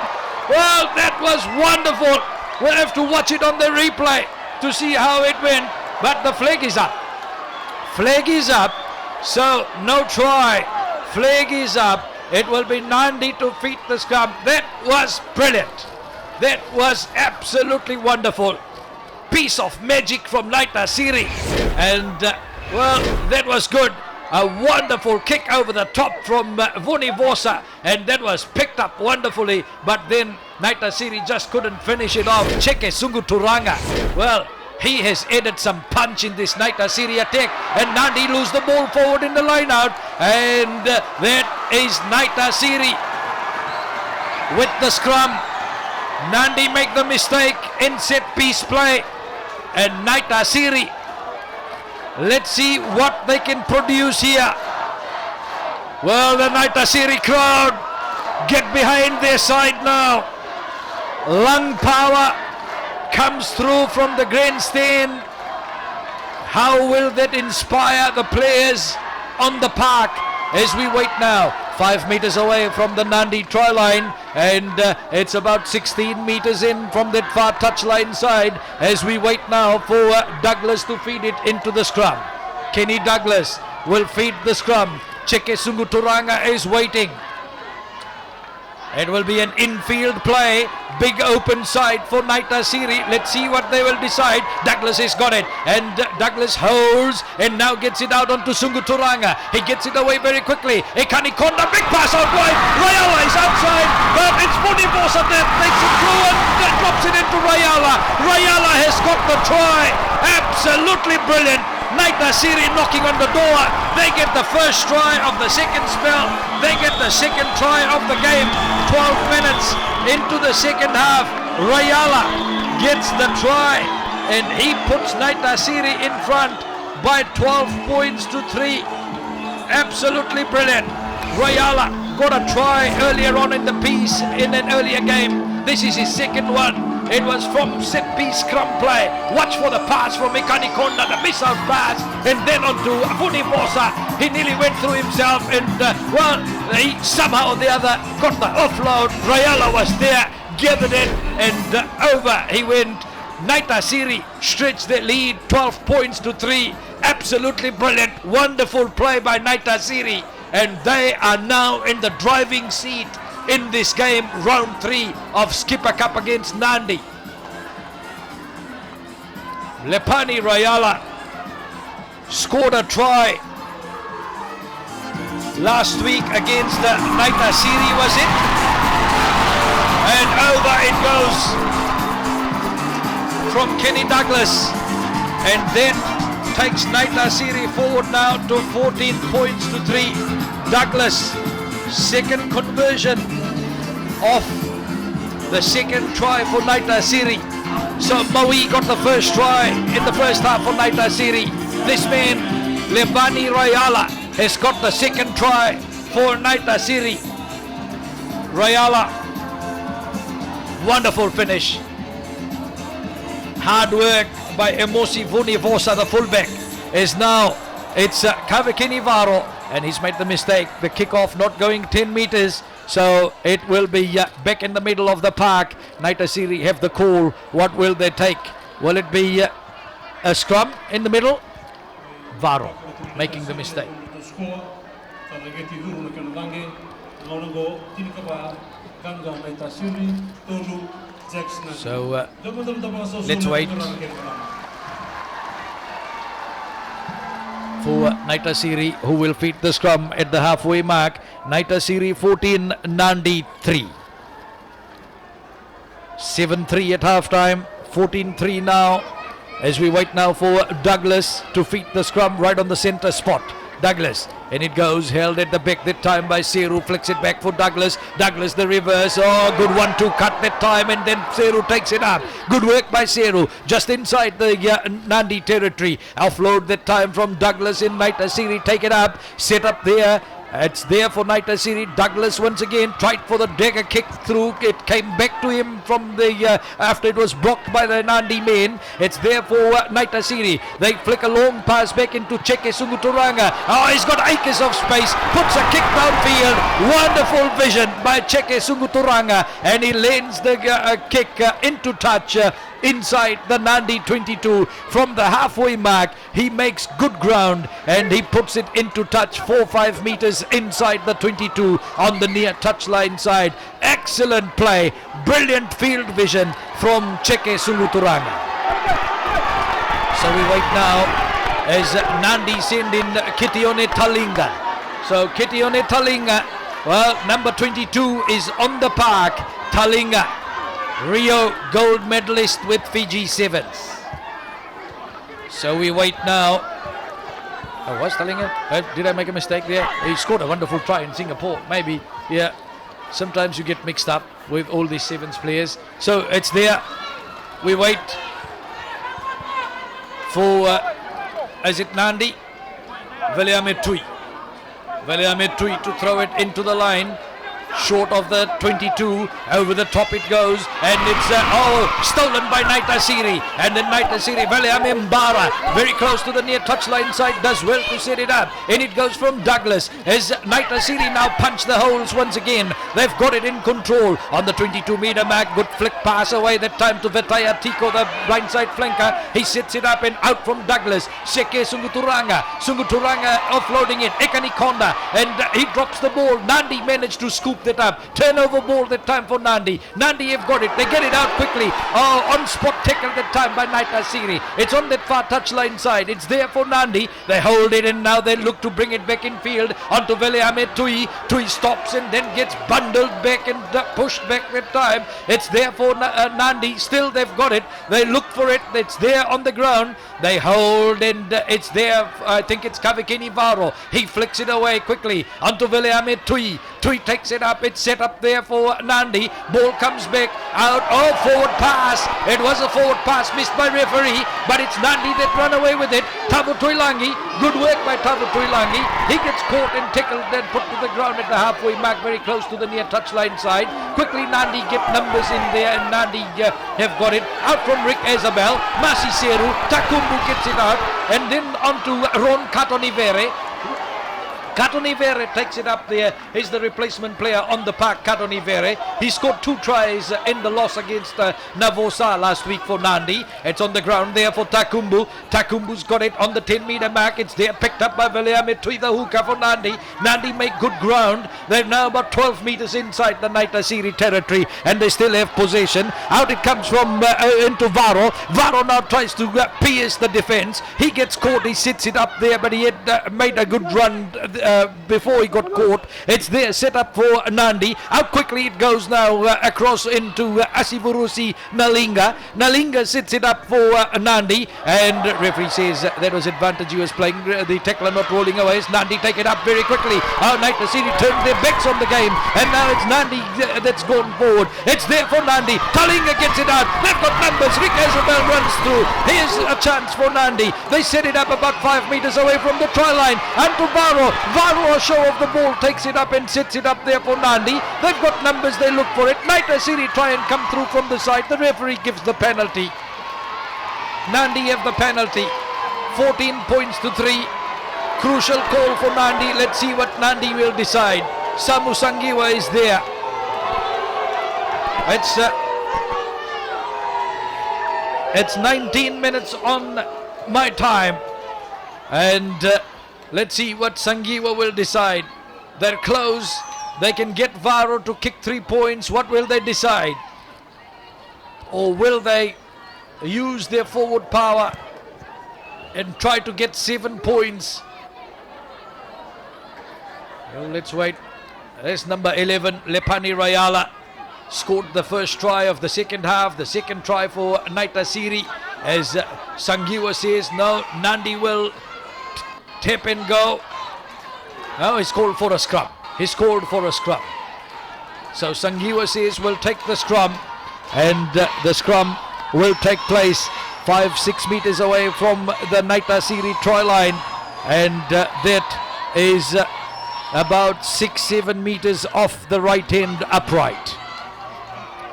Well, that was wonderful. We'll have to watch it on the replay to see how it went. But the flag is up. Flag is up. So no try. Flag is up. It will be Nadi to feed the scrum. That was brilliant. That was absolutely wonderful. Piece of magic from Naitasiri. And well, that was good. A wonderful kick over the top from Vunivosa, and that was picked up wonderfully, but then Naitasiri just couldn't finish it off. Cheke Sunguturanga, well, he has added some punch in this Naitasiri attack, and Nadi lose the ball forward in the line out, and that is Naitasiri with the scrum. Nadi make the mistake in set piece play, and Naitasiri, let's see what they can produce here. Well, the Naitasiri crowd get behind their side now. Lung power comes through from the grandstand. How will that inspire the players on the park as we wait now? 5 meters away from the Nadi try line, and it's about 16 meters in from that far touchline side as we wait now for Douglas to feed it into the scrum. Kenny Douglas will feed the scrum. Cheke Sunguturanga is waiting. It will be an infield play. Big open side for Naitasiri. Let's see what they will decide. Douglas has got it, and Douglas holds and now gets it out onto Sunguturanga. He gets it away very quickly. Ekani Konda, big pass out wide. Rayala is outside, but it's Vunivosa that takes it through and drops it into Rayala. Rayala has got the try. Absolutely brilliant. Naitasiri knocking on the door. They get the first try of the second spell. They get the second try of the game. 12 minutes into the second half. Rayala gets the try, and he puts Naitasiri in front by 12 points to 3. Absolutely brilliant. Rayala got a try earlier on in the piece in an earlier game. This is his second one. It was from set piece scrum play. Watch for the pass from Ekani Konda, the miss out pass, and then onto Vunivosa. He nearly went through himself, and well, he somehow or the other got the offload. Rayala was there, gathered it, and over he went. Naitasiri stretched the lead 12 points to 3. Absolutely brilliant, wonderful play by Naitasiri, and they are now in the driving seat in this game, round 3 of Skipper Cup against Nadi. Lepani Rayala scored a try last week against Naitasiri, was it? And over it goes from Kenny Douglas, and then takes Naitasiri forward now to 14 points to 3. Douglas, second conversion of the second try for Naitasiri. So Maui got the first try in the first half for Naitasiri. This man, Levani Rayala, has got the second try for Naitasiri. Rayala Wonderful finish. Hard work by Emosi Vunivosa, the fullback. It's Kavakini Varo, and he's made the mistake. The kickoff not going 10 meters. So it will be back in the middle of the park. Naitasiri have the call. What will they take? Will it be a scrum in the middle? Varo making the mistake. So let's wait for Naitasiri, who will feed the scrum at the halfway mark. Naitasiri 14, Nadi 3. 7-3 at halftime, 14-3 now, as we wait now for Douglas to feed the scrum right on the centre spot. Douglas, and it goes, held at the back that time by Seru, flicks it back for Douglas. Douglas the reverse, oh, good 1-2 cut that time, and then Seru takes it up. Good work by Seru, just inside the Nadi territory. Offload that time from Douglas in. Naitasiri take it up, set up there. It's there for Naitasiri. Douglas once again tried for the dagger kick through. It came back to him from the after it was blocked by the Nadi men. It's there for Naitasiri. They flick a long pass back into Cheke Sunguturanga. Oh, he's got acres of space. Puts a kick downfield. Wonderful vision by Cheke Sunguturanga, and he lands the kick into touch. Inside the Nadi 22 from the halfway mark. He makes good ground and he puts it into touch 4-5 meters inside the 22 on the near touchline side. Excellent play, brilliant field vision from Cheke Sunguturanga. So we wait now as Nadi send in Kitione Talinga. So Kitione Talinga, well, number 22 is on the park. Talinga, Rio gold medalist with Fiji Sevens. So we wait now. Oh, was Talinga? Did I make a mistake there? He scored a wonderful try in Singapore. Maybe, yeah. Sometimes you get mixed up with all these Sevens players. So it's there. We wait for, is it Nadi? Viliame Tui. Viliame Tui to throw it into the line. Short of the 22, over the top it goes, and it's stolen by Naitasiri, and then Naitasiri, Valiam Mbara, very close to the near touchline side, does well to set it up, and it goes from Douglas, as Naitasiri now punch the holes once again. They've got it in control on the 22-meter mark. Good flick pass away that time to Vetaya Tiko, the blindside flanker. He sets it up and out from Douglas. Seke Sunguturanga offloading it, Ekani Konda, and he drops the ball. Nadi managed to scoop that up. Turnover ball that time for Nadi. Nadi have got it. They get it out quickly. Oh, on spot tackle that time by Naitasiri. It's on that far touchline side. It's there for Nadi. They hold it and now they look to bring it back in field onto Veliame Tui. Tui stops and then gets bundled back and pushed back that time. It's there for Nadi. Still they've got it. They look for it. It's there on the ground. They hold and it's there. I think it's Kavakini Varo. He flicks it away quickly onto Veliame Tui. Tui takes it up. It's set up there for Nadi. Ball comes back out. Oh, forward pass. It was a forward pass missed by referee, but it's Nadi that run away with it. Tavu Tuilangi. Good work by Tavu Tuilangi. He gets caught and tackled and put to the ground at the halfway mark, very close to the near touchline side. Quickly Nadi get numbers in there and Nadi have got it. Out from Rick Isabel. Masi Seru. Takumbu gets it out. And then on to Ron Katonivere. Katonivere takes it up there. He's the replacement player on the park, Katonivere. He scored 2 tries in the loss against Navosa last week for Nadi. It's on the ground there for Takumbu. Takumbu's got it on the 10-meter mark. It's there picked up by Viliame Tui, the hooker for Nadi. Nadi make good ground. They're now about 12 meters inside the Naitasiri territory and they still have possession. Out it comes from into Varo. Varo now tries to pierce the defense. He gets caught. He sits it up there, but he had made a good run before he got caught. It's there set up for Nadi. Out quickly it goes now across into Asivurusi Nalinga. Nalinga sets it up for Nadi, and referee says that was advantage he was playing. The tackler not rolling away. It's Nadi take it up very quickly. Naitasiri turned their backs on the game, and now it's Nadi that's gone forward. It's there for Nadi. Talinga gets it out. They've got numbers. Rick Isabel runs through. Here's a chance for Nadi. They set it up about 5 meters away from the try line. And to Varo. Varu, a show of the ball, takes it up and sets it up there for Nadi. They've got numbers, they look for it. Naitasiri try and come through from the side. The referee gives the penalty. Nadi have the penalty. 14 points to 3. Crucial call for Nadi. Let's see what Nadi will decide. Samu Sangiwa is there. It's 19 minutes on my time. And let's see what Sangiwa will decide. They're close. They can get Varu to kick 3 points. What will they decide? Or will they use their forward power and try to get 7 points? Well, let's wait. There's number 11, Lepani Rayala, scored the first try of the second half. The second try for Naitasiri, as Sangiwa says, no, Nadi will tap and go. Now he's called for a scrum. He's called for a scrum. So Sangiwa says we'll take the scrum, and the scrum will take place 5-6 meters away from the Naitasiri try line, and that is about 6-7 meters off the right end upright.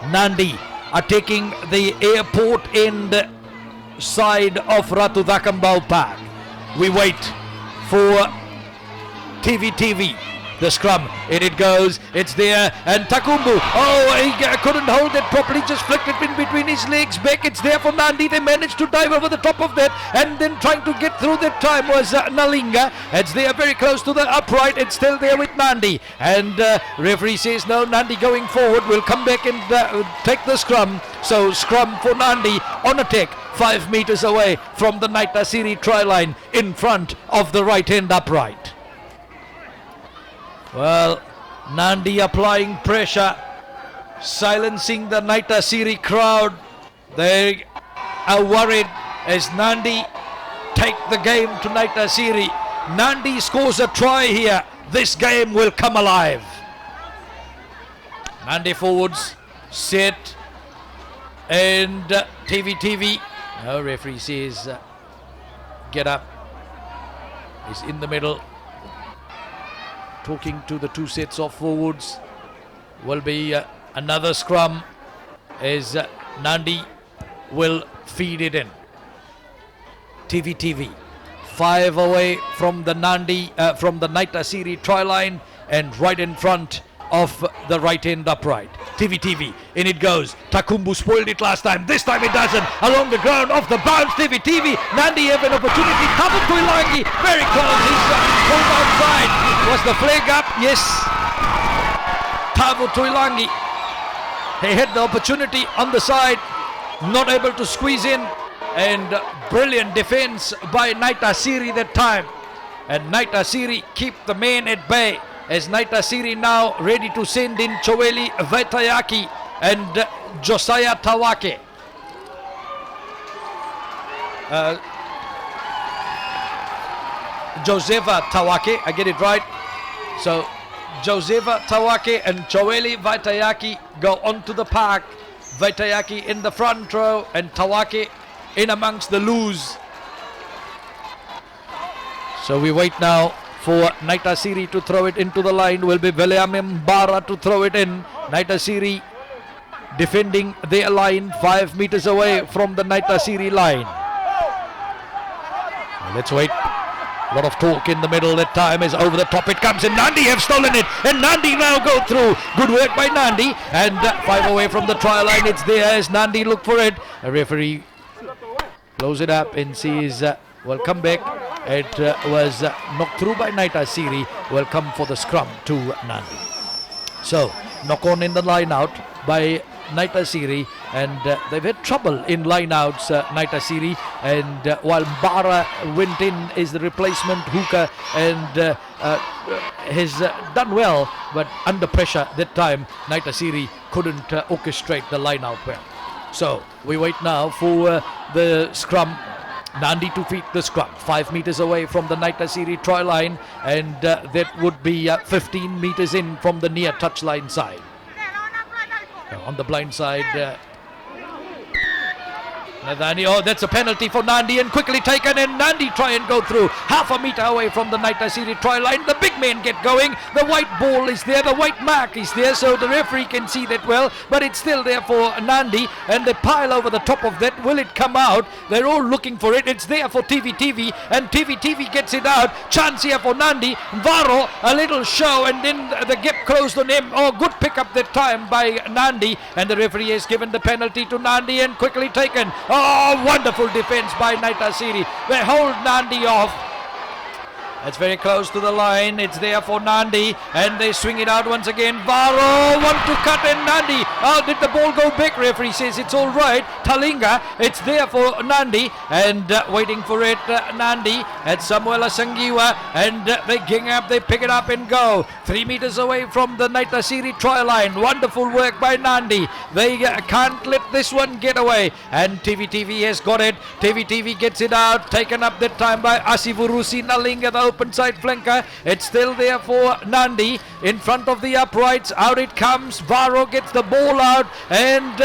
Nadi are taking the airport end side of Ratu Dakambau Park. We wait for TV. The scrum, in it goes, it's there, and Takumbu, he couldn't hold it properly, just flicked it in between his legs, back, it's there for Nadi. They managed to dive over the top of that, and then trying to get through that time was Nalinga. It's there very close to the upright, it's still there with Nadi, and referee says no, Nadi going forward, will come back and take the scrum. So scrum for Nadi on attack, 5 meters away from the Naitasiri try line, in front of the right hand upright. Well, Nadi applying pressure, silencing the Naitasiri crowd. They are worried as Nadi take the game to Naitasiri. Nadi scores a try here. This game will come alive. Nadi forwards, set, and TV. No, referee says get up. He's in the middle, talking to the two sets of forwards. Will be another scrum as Nadi will feed it in. TV, 5 away from the Naitasiri try line, and right in front of the right end upright. TV, in it goes. Takumbu spoiled it last time. This time it doesn't. Along the ground, off the bounce. TV, Nadi have an opportunity. Tavu Tuilangi, very close. He's pulled outside. Was the flag up? Yes. Tavu Tuilangi, he had the opportunity on the side, not able to squeeze in, and brilliant defense by Naitasiri that time. And Naitasiri keep the man at bay, as Naitasiri now ready to send in Choeli Vaitayaki and Josiah Tawake. Josefa Tawake, I get it right. So Josefa Tawake and Choeli Vaitayaki go onto the park. Vaitayaki in the front row and Tawake in amongst the loose. So we wait now for Naitasiri to throw it into the line. Will be Veliam Mbara to throw it in. Naitasiri defending their line 5 meters away from the Naitasiri line. Let's wait. A lot of talk in the middle. That time is over the top. It comes and Nadi have stolen it. And Nadi now go through. Good work by Nadi. And 5 away from the try line. It's there as Nadi look for it. A referee blows it up and sees, well, come back. It was knocked through by Naitasiri. Will come for the scrum to Nadi. So knock on in the line out by Naitasiri, and they've had trouble in line-outs, Naitasiri, and while Mbara went in is the replacement hooker and has done well, but under pressure that time Naitasiri couldn't orchestrate the line-out well. So we wait now for the scrum. Nadi to feed the scrum, 5 meters away from the Naitasiri try line, and that would be 15 meters in from the near touchline side. On the blind side, Nadani, oh, that's a penalty for Nadi and quickly taken, and Nadi try and go through half a meter away from the Naitasiri try line. The big men get going. The white ball is there, the white mark is there, so the referee can see that well, but it's still there for Nadi, and they pile over the top of that. Will it come out? They're all looking for it. It's there for TV, and TV gets it out. Chance here for Nadi. Varo, a little show, and then the gap closed on him. Oh, good pick up that time by Nadi, and the referee has given the penalty to Nadi and quickly taken. Oh, wonderful defense by Naitasiri. They hold Nadi off. It's very close to the line. It's there for Nadi, and they swing it out once again. Varo want to cut, and Nadi. Oh, did the ball go back? Referee says it's all right. Talinga, it's there for Nadi, and waiting for it, Nadi at Samuela Sangiwa, and they gang up, they pick it up and go. 3 meters away from the Naitasiri try line. Wonderful work by Nadi. They can't let this one get away, and TV has got it. TV gets it out, taken up that time by Asivurusi Nalinga, the open side flanker. It's still there for Nadi in front of the uprights. Out it comes. Varo gets the ball out, and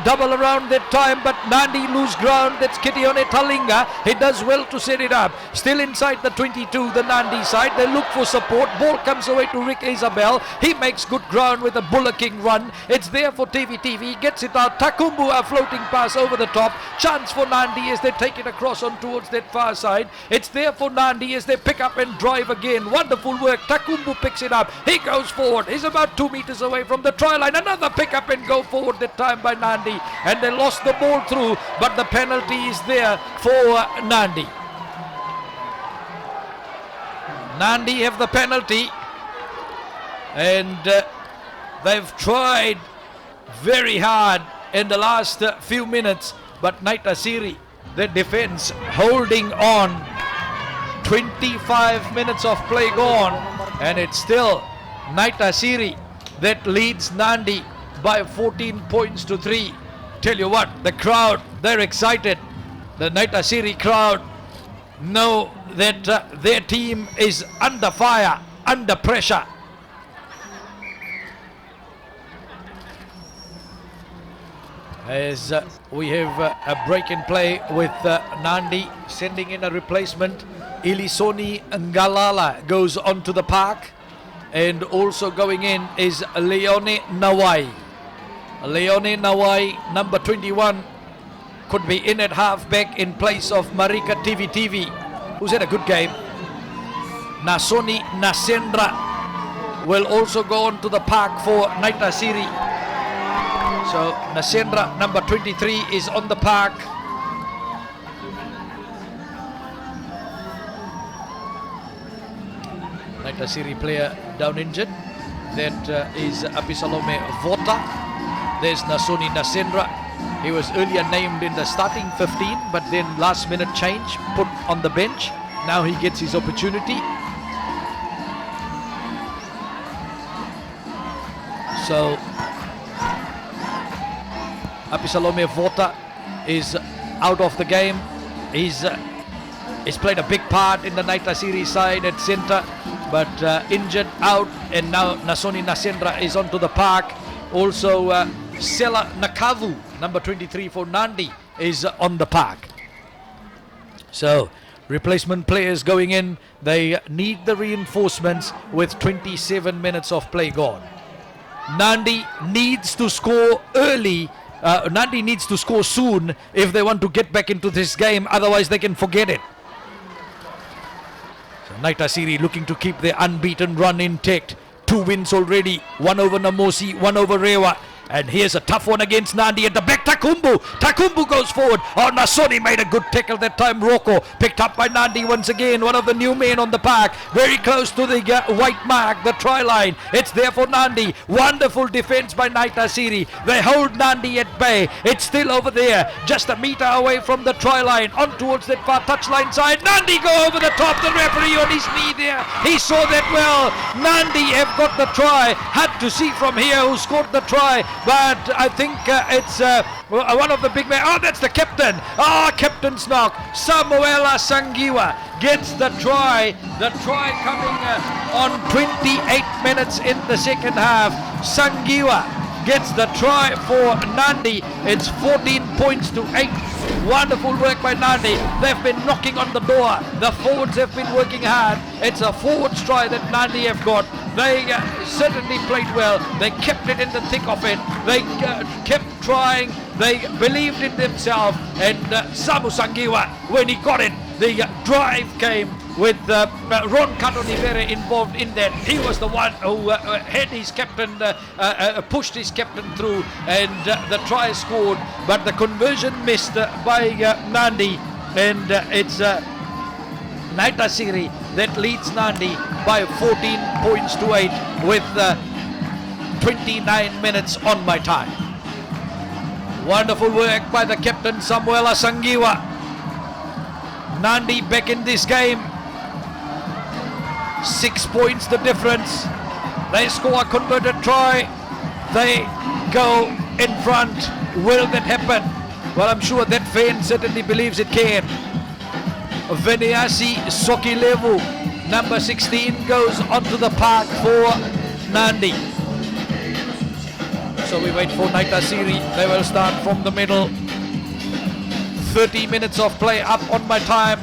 double around that time, but Nadi lose ground. That's Kitione Talinga. He does well to set it up. Still inside the 22, the Nadi side. They look for support. Ball comes away to Rick Isabel. He makes good ground with a bullocking run. It's there for TV. Gets it out. Takumbu, a floating pass over the top. Chance for Nadi as they take it across on towards that far side. It's there for Nadi as they pick up and drive again. Wonderful work. Takumbu picks it up. He goes forward. He's about 2 meters away from the try line. Another pick up and go forward that time by Nadi. And they lost the ball through, but the penalty is there for Nadi. Nadi have the penalty, and they've tried very hard in the last few minutes, but Naitasiri, the defense holding on. 25 minutes of play gone, and it's still Naitasiri that leads Nadi by 14 points to 3. Tell you what, the crowd, they're excited. The Naitasiri crowd know that their team is under fire, under pressure. As we have a break in play with Nadi sending in a replacement. Ilisoni Ngalala goes onto the park, and also going in is Leone Nawai. Leone Nawai, number 21, could be in at halfback in place of Marika TV, who's had a good game. Nasoni Nasendra will also go onto the park for Naitasiri. So Nasendra, number 23, is on the park. Naitasiri player down injured. That is Apisalome Vota. There's Nasoni Nasendra. He was earlier named in the starting 15, but then last minute change, put on the bench. Now he gets his opportunity. So Apisalome Vota is out of the game. He's played a big part in the Naitasiri side at centre, but injured, out, and now Nasoni Nasendra is onto the park. Also Sela Nakavu, number 23 for Nadi, is on the park. So replacement players going in. They need the reinforcements with 27 minutes of play gone. Nadi needs to score early. Nadi needs to score soon if they want to get back into this game, otherwise they can forget it. So Naitasiri looking to keep their unbeaten run intact. 2 wins already, 1 over Namosi, 1 over Rewa. And here's a tough one against Nadi at the back. Takumbu goes forward. Oh, Nasoni made a good tackle that time. Rocco picked up by Nadi once again. One of the new men on the park. Very close to the white mark, the try line. It's there for Nadi. Wonderful defense by Naitasiri. They hold Nadi at bay. It's still over there, just a meter away from the try line. On towards that far touchline side. Nadi go over the top. The referee on his knee there. He saw that well. Nadi have got the try. Had to see from here who scored the try. But I think it's one of the big men. Oh, that's the captain. Oh, captain's knock. Samuela Sangiwa gets the try. The try coming on 28 minutes in the second half. Sangiwa gets the try for Nadi. It's 14 points to 8. Wonderful work by Nadi. They've been knocking on the door. The forwards have been working hard. It's a forwards try that Nadi have got. They certainly played well. They kept it in the thick of it. They kept trying. They believed in themselves. And Samu Sangiwa, when he got it, the drive came with Ron Katonivere involved in that. He was the one who had his captain, pushed his captain through, and the try scored. But the conversion missed by Nadi, and it's Naitasiri that leads Nadi by 14 points to 8 with 29 minutes on my time. Wonderful work by the captain Samuela Sangiwa. Nadi back in this game. 6 points the difference. They score a converted try. They go in front. Will that happen? Well, I'm sure that fan certainly believes it can. Veniasi Sokilevu, number 16, goes onto the park for Nadi. So we wait for Naitasiri. They will start from the middle. 30 minutes of play up on my time.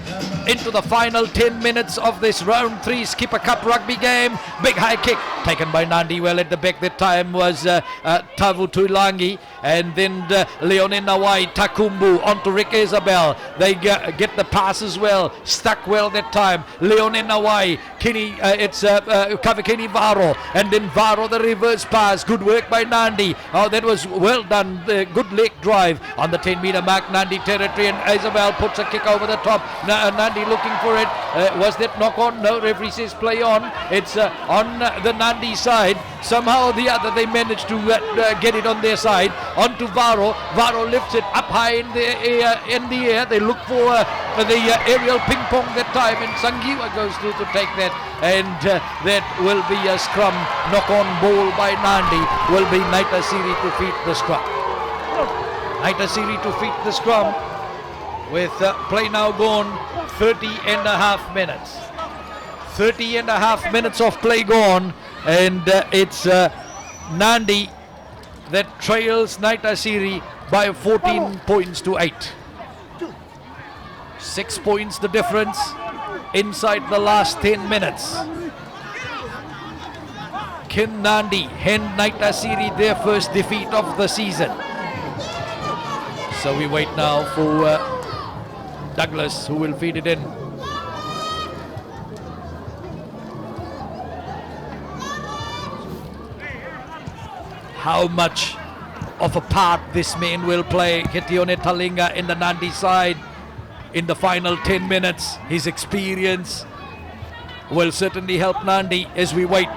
Into the final 10 minutes of this round 3 Skipper Cup rugby game. Big high kick taken by Nadi. Well, at the back that time was Tavu Tuilangi, and then Leone Nawai Takumbu onto Rick Isabel. They get the pass as well, stuck well that time. Leone Nawai, it's Kavakini Varo, and then Varo the reverse pass. Good work by Nadi. Oh, that was well done. Good leg drive on the 10-meter mark. Nadi territory, and Isabel puts a kick over the top. Nadi looking for it. Was that knock on? No, referee says play on. It's on the Nadi side. Somehow or the other they managed to get it on their side. Onto Varo. Varo lifts it up high in the air. They look for the aerial ping pong that time, and Sangiwa goes through to take that, and that will be a scrum. Knock on ball by Nadi will be Naitasiri to feed the scrum. Naitasiri to feed the scrum with play now gone 30 and a half minutes. 30 and a half minutes of play gone, and it's Nadi that trails Naitasiri by 14 points to 8. 6 points the difference inside the last 10 minutes. Can Nadi hand Naitasiri their first defeat of the season? So we wait now for Douglas, who will feed it in. How much of a part this man will play, Hetione Talinga in the Nadi side in the final 10 minutes. His experience will certainly help Nadi as we wait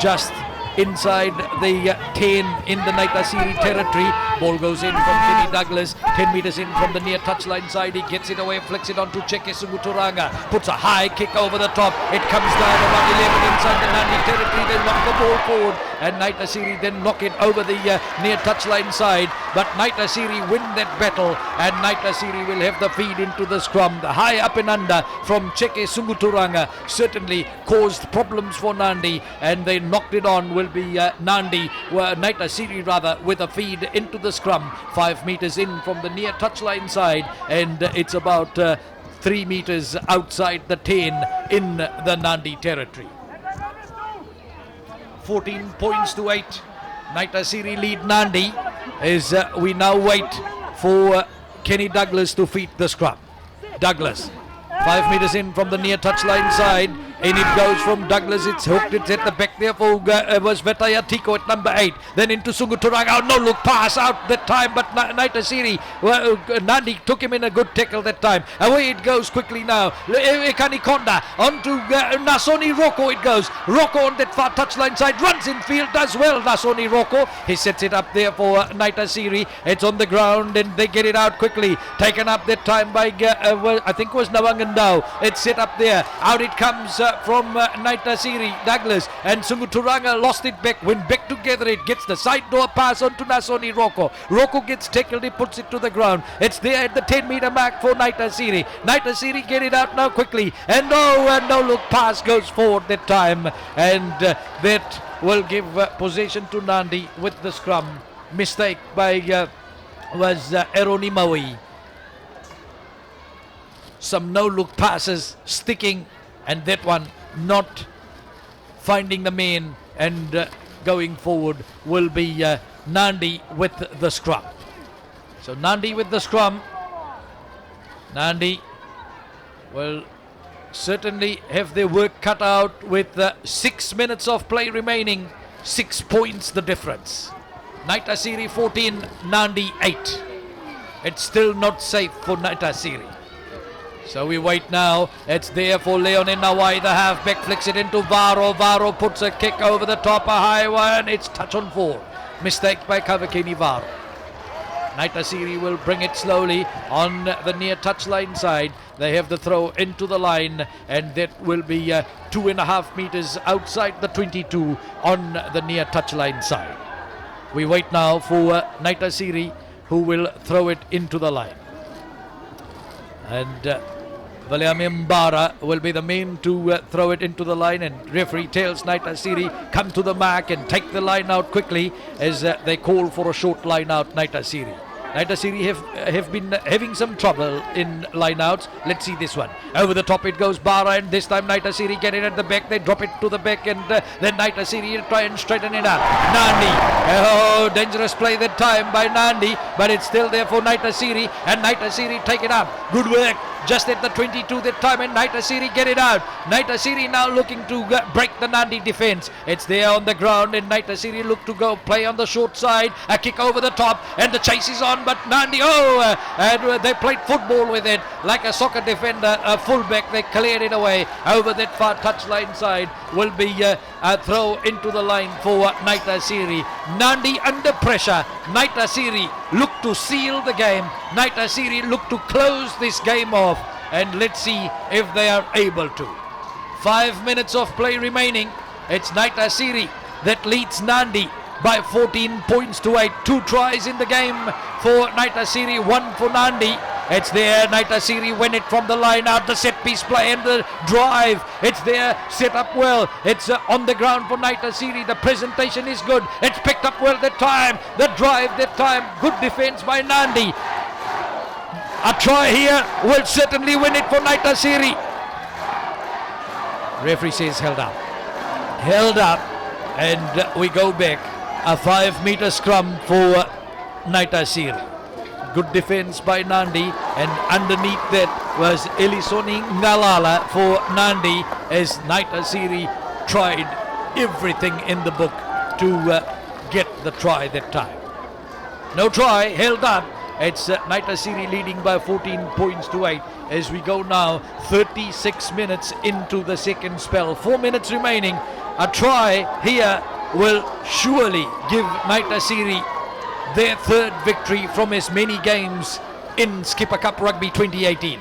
just inside the 10 in the Naitasiri territory. Ball goes in from Kenny Douglas, 10 meters in from the near touchline side. He gets it away, flicks it onto Cheke Sunguturanga, puts a high kick over the top. It comes down about 11 inside the Nadi territory. They knock the ball forward, and Naitasiri then knock it over the near touchline side. But Naitasiri win that battle, and Naitasiri will have the feed into the scrum. The high up and under from Cheke Sunguturanga certainly caused problems for Nadi, and they knocked it on. Will be Naitasiri rather, with a feed into the scrum. 5 meters in from the near touchline side, and it's about 3 meters outside the 10 in the Nadi territory. 14 points to 8. Naitasiri lead Nadi as we now wait for Kenny Douglas to feed the scrum. Douglas, 5 meters in from the near touchline side, and it goes from Douglas. It's hooked. It's at the back there for was Vetaya Tiko at number 8. Then into Sunguturanga. Oh, no look pass out that time, but Naitasiri, Nadi took him in a good tackle that time. Away it goes quickly now. Ekani Konda onto Nasoni Rocco. It goes. Rocco on that far touchline side, runs in field, does well. Nasoni Rocco. He sets it up there for Naitasiri. It's on the ground, and they get it out quickly. Taken up that time by I think it was Nawangandao. It's set up there. Out it comes from Naitasiri. Douglas and Sunguturanga lost it back. Went back together. It gets the side door pass onto Nasoni Rocco. Rocco gets tackled. He puts it to the ground. It's there at the 10-meter mark for Naitasiri. Naitasiri get it out now quickly. And no look pass goes forward that time. And that will give possession to Nadi with the scrum mistake by was Eroni Maui. Some no-look passes sticking, and that one not finding the man, and going forward will be Nadi with the scrum. So Nadi with the scrum. Nadi will certainly have their work cut out with 6 minutes of play remaining. 6 points the difference. Naitasiri 14, Nadi 8. It's still not safe for Naitasiri. So we wait now. It's there for Leonin Nawai. The halfback flicks it into Varo. Varo puts a kick over the top, a high one. It's touch on 4. Mistake by Kavakini Varo. Naitasiri will bring it slowly on the near touchline side. They have the throw into the line, and that will be 2.5 meters outside the 22 on the near touchline side. We wait now for Naitasiri, who will throw it into the line. And Valiamimbara will be the man to throw it into the line, and referee tells Naitasiri come to the mark and take the line out quickly as they call for a short line out. Naitasiri have been having some trouble in line outs. Let's see this one. Over the top it goes, Bara, and this time Naitasiri get it at the back. They drop it to the back, and then Naitasiri try and straighten it up. Nadi, oh, dangerous play that time by Nadi, but it's still there for Naitasiri, and Naitasiri take it up. Good work. Just at the 22 that time, and Naitasiri get it out. Naitasiri now looking to break the Nadi defense. It's there on the ground, and Naitasiri look to go play on the short side. A kick over the top, and the chase is on, but Nadi, and they played football with it like a soccer defender, a fullback. They cleared it away over that far touchline side. Will be a throw into the line for Naitasiri. Nadi under pressure. Naitasiri look to seal the game. Naitasiri look to close this game off, and let's see if they are able to. 5 minutes of play remaining. It's Naitasiri that leads Nadi by 14 points to 8. 2 tries in the game for Naitasiri, 1 for Nadi. It's there, Naitasiri win it from the line out, the set piece play and the drive. It's there, set up well. It's on the ground for Naitasiri. The presentation is good. It's picked up well that time. The drive that time. Good defense by Nadi. A try here will certainly win it for Naitasiri. Referee says held up. Held up, and we go back. A 5-meter scrum for Naitasiri. Good defense by Nadi, and underneath that was Elisoni Ngalala for Nadi, as Naitasiri tried everything in the book to get the try that time. No try, held up. It's Naitasiri leading by 14 points to 8 as we go now 36 minutes into the second spell. 4 minutes remaining. A try here will surely give Naitasiri their third victory from as many games in Skipper Cup Rugby 2018.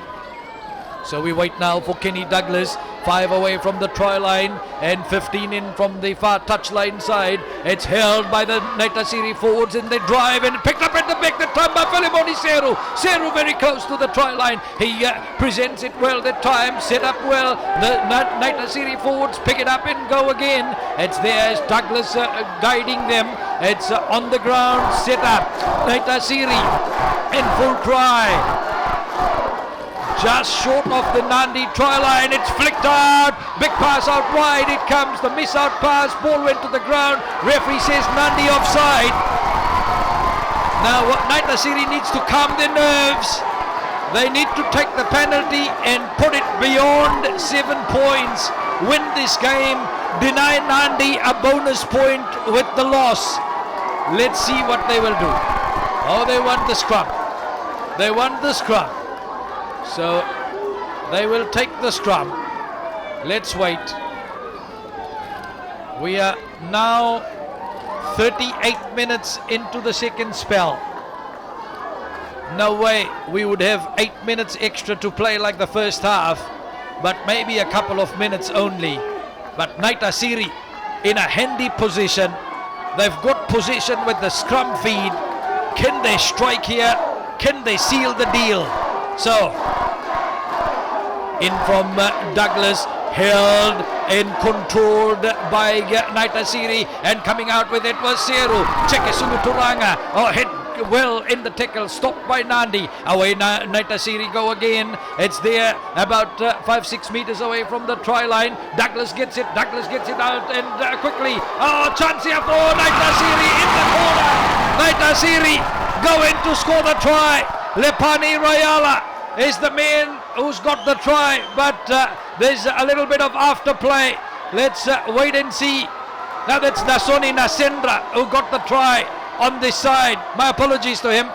So we wait now for Kenny Douglas. 5 away from the try line and 15 in from the far touchline side. It's held by the Naitasiri forwards, and they drive and picked up at the back that time by Filimoni Seru. Seru very close to the try line. He presents it well that time, set up well. The Naitasiri forwards pick it up and go again. It's there as Douglas guiding them. It's on the ground, set up. Naitasiri in full cry. Just short of the Nadi try line. It's flicked out. Big pass out wide. It comes. The miss out pass. Ball went to the ground. Referee says Nadi offside. Now Naitasiri needs to calm their nerves. They need to take the penalty and put it beyond 7 points. Win this game. Deny Nadi a bonus point with the loss. Let's see what they will do. Oh, they won the scrum. They won the scrum. So they will take the scrum. Let's wait. We are now 38 minutes into the second spell. No way we would have 8 minutes extra to play like the first half, but maybe a couple of minutes only. But Naitasiri in a handy position. They've got possession with the scrum feed. Can they strike here? Can they seal the deal? So in from Douglas, held and controlled by Naitasiri, and coming out with it was Seru. Chekesulu Turanga, hit well in the tackle, stopped by Nadi. Away Naitasiri go again. It's there about 5-6 meters away from the try line. Douglas gets it out and quickly. Chance here for Naitasiri in the corner. Naitasiri going to score the try. Lepani Rayala is the man who's got the try, but there's a little bit of afterplay. Let's wait and see. Now that's Nasoni Nasendra who got the try on this side. My apologies to him.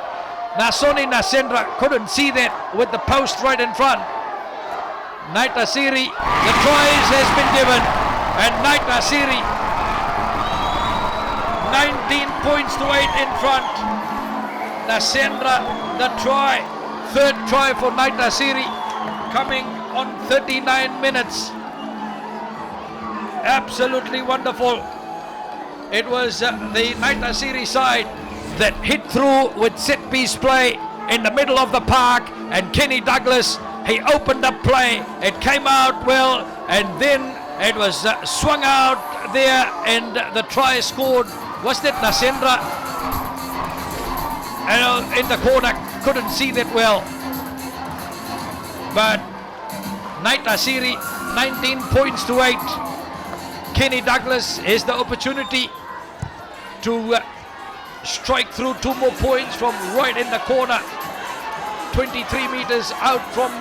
Nasoni Nasendra couldn't see that with the post right in front. Naitasiri, the tries has been given, and Naitasiri 19 points to 8 in front. Nasendra, the try, third try for Naitasiri, coming on 39 minutes. Absolutely wonderful. It was the Naitasiri side that hit through with set piece play in the middle of the park, and Kenny Douglas, he opened up play. It came out well, and then it was swung out there, and the try scored. Was that Nasendra? In the corner, couldn't see that well. But Naitasiri, 19 points to 8. Kenny Douglas has the opportunity to strike through 2 more points from right in the corner, 23 meters out from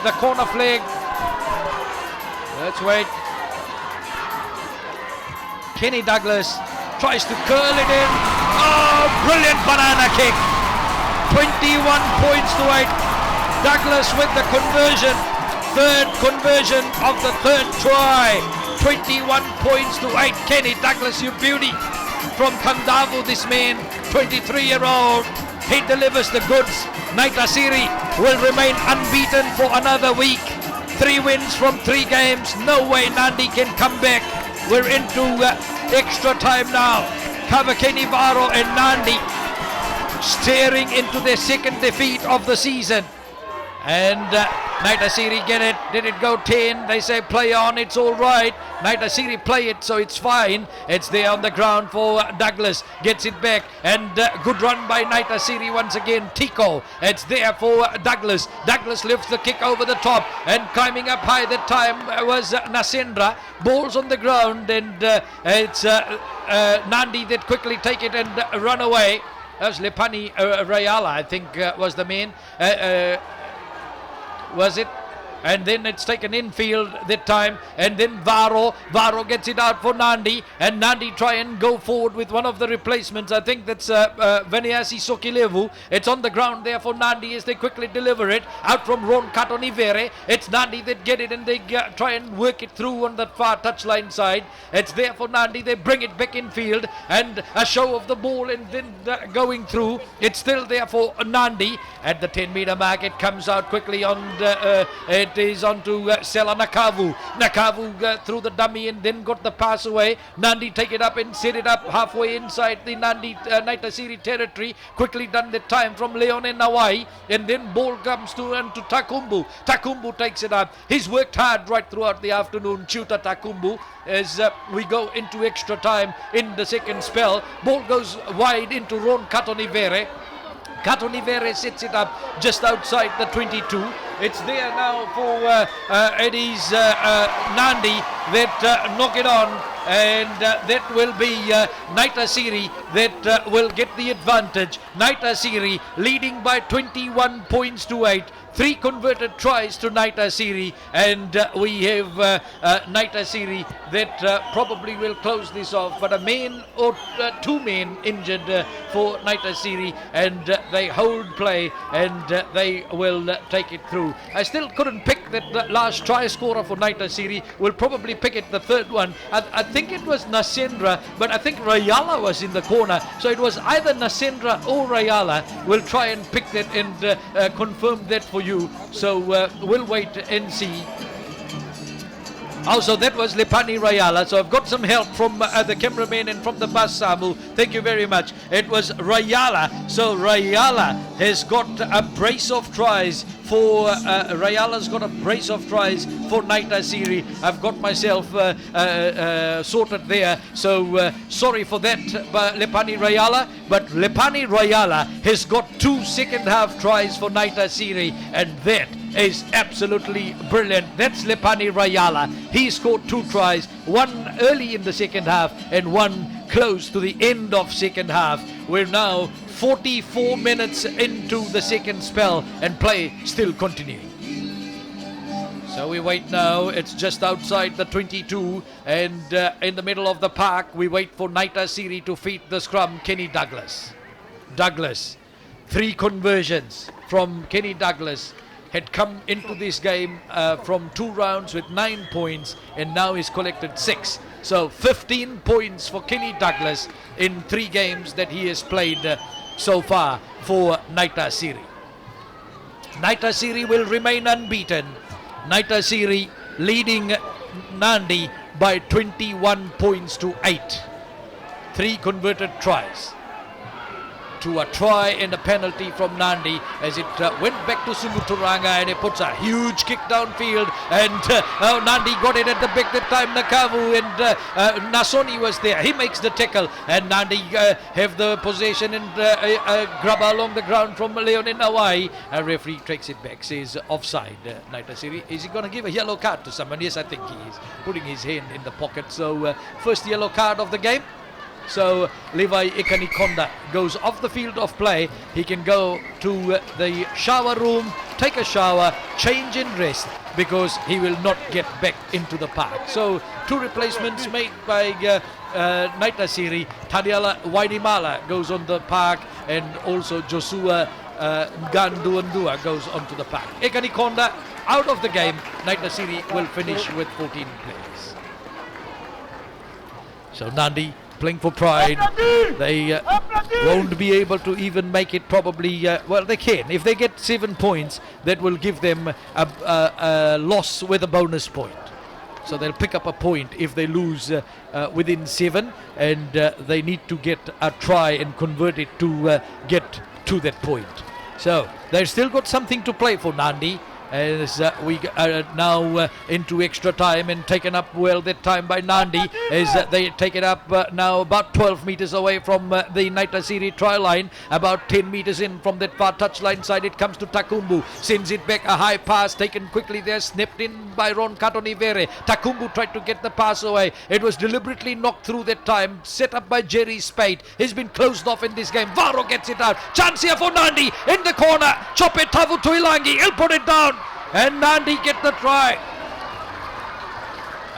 the corner flag. Let's wait. Kenny Douglas tries to curl it in. Brilliant banana kick. 21 points to 8. Douglas with the conversion, third conversion of the third try. 21 points to 8. Kenny Douglas, you beauty. From Kandavu, this man, 23-year-old. He delivers the goods. Naitasiri will remain unbeaten for another week. 3 wins from 3 games. No way Nadi can come back. We're into extra time now. Kavakeni Varo and Nadi staring into their second defeat of the season. And Naitasiri get it. Did it go 10? They say play on, it's all right. Naitasiri play it, so it's fine. It's there on the ground for Douglas. Gets it back, and good run by Naitasiri once again. Tico, it's there for Douglas. Douglas lifts the kick over the top, and climbing up high that time was Nasendra. Balls on the ground, and it's Nadi that quickly take it and run away. That was Lepani Rayala, I think, was the man. Was it? And then it's taken infield that time, and then Varo gets it out for Nadi, and Nadi try and go forward with one of the replacements. I think that's Veniasi Sokilevu. It's on the ground there for Nadi as they quickly deliver it out from Ron Katonivere. It's Nadi that get it, and they try and work it through on that far touchline side. It's there for Nadi. They bring it back infield, and a show of the ball, and then going through. It's still there for Nadi at the 10-meter mark. It comes out quickly on it is on to Sela Nakavu. Nakavu through the dummy and then got the pass away. Nadi take it up and set it up halfway inside the Naitasiri territory. Quickly done the time from Leon and Nawai, and then ball comes to Takumbu. Takumbu takes it up. He's worked hard right throughout the afternoon, Chuta Takumbu, as we go into extra time in the second spell. Ball goes wide into Ron Katonivere. Katonivere sets it up just outside the 22. It's there now for Eddie's Nadi that knock it on, and that will be Naitasiri that will get the advantage. Naitasiri leading by 21 points to 8. 3 converted tries to Naitasiri, and we have Naitasiri that probably will close this off, but a man or 2 men injured for Naitasiri, and they hold play, and they will take it through. I still couldn't pick that last try scorer for Naitasiri. We'll probably pick it the third one. I think it was Nasendra, but I think Rayala was in the corner, so it was either Nasendra or Rayala. We'll try and pick that and confirm that for you. So we'll wait and see. Also, that was Lepani Rayala. So I've got some help from the cameraman and from the bus, Samu. Thank you very much. It was Rayala. So Rayala has got a brace of tries for Rayala's got a brace of tries for Naitasiri. I've got myself sorted there. So sorry for that, Lepani Rayala. But Lepani Rayala has got 2 second half tries for Naitasiri, and that is absolutely brilliant. That's Lepani Rayala. He scored 2 tries, one early in the second half and one close to the end of second half. We're now 44 minutes into the second spell and play still continuing. So we wait now. It's just outside the 22 and in the middle of the park we wait for Naitasiri to feed the scrum. Kenny Douglas. 3 conversions from Kenny Douglas. Had come into this game from 2 rounds with 9 points and now he's collected 6. So 15 points for Kenny Douglas in 3 games that he has played so far for Naitasiri. Naitasiri will remain unbeaten. Naitasiri leading Nadi by 21 points to 8. 3 converted tries. To a try and a penalty from Nadi as it went back to Sumuturanga and it puts a huge kick downfield and Nadi got it at the back that time. Nakavu and Nasoni was there. He makes the tackle and Nadi have the possession and grab along the ground from Leonin Nawai. A referee tracks it back, says offside. Naitasiri, is he going to give a yellow card to someone? Yes, I think he is. Putting his hand in the pocket. So first yellow card of the game. So Levi Ikanikonda goes off the field of play. He can go to the shower room, take a shower, change and rest because he will not get back into the park. So 2 replacements made by Naitasiri. Tadiala Wainimala goes on the park and also Joshua Ganduandua goes onto the park. Ikanikonda out of the game. Naitasiri will finish with 14 players. So Nadi playing for pride. They won't be able to even make it probably, well they can. If they get 7 points, that will give them a loss with a bonus point. So they'll pick up a point if they lose within 7 and they need to get a try and convert it to get to that point. So they've still got something to play for Nadi. As we are now into extra time and taken up well that time by Nadi as they take it up now about 12 meters away from the Naitasiri try line, about 10 meters in from that far touchline side. It comes to Takumbu, sends it back, a high pass taken quickly there, snapped in by Ron Katonivere. Takumbu tried to get the pass away. It was deliberately knocked through that time, set up by Jerry Spade. He's been closed off in this game. Varo gets it out, chance here for Nadi in the corner. Chope Tavu Tuilangi, he'll put it down. And Nadi get the try.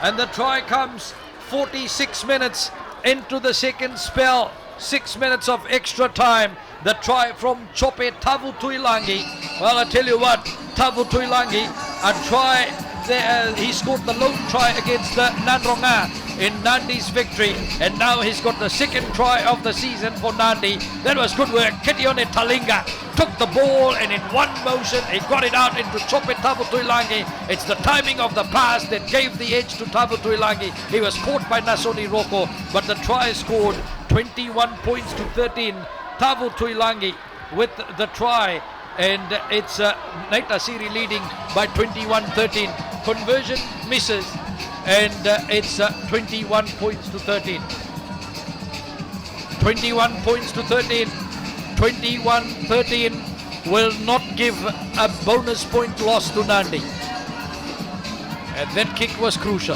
And the try comes 46 minutes into the second spell. 6 minutes of extra time. The try from Chope Tavu Tuilangi. Well, I tell you what, Tavu Tuilangi, a try there. He scored the lone try against the Nandronga in Nadi's victory. And now he's got the 2nd try of the season for Nadi. That was good work. Kitione Talinga took the ball and in one motion he got it out into Chope Tavu Tuilangi. It's the timing of the pass that gave the edge to Tavu Tuilangi. He was caught by Nasoni Roko, but the try scored 21 points to 13. Tavu Tuilangi with the try, and it's Naitasiri leading by 21-13. Conversion misses, and it's 21 points to 13. 21 points to 13. 21-13 will not give a bonus point loss to Nadi. And that kick was crucial.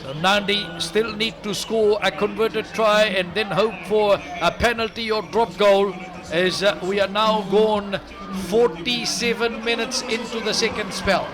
So Nadi still need to score a converted try and then hope for a penalty or drop goal, as we are now gone 47 minutes into the second spell.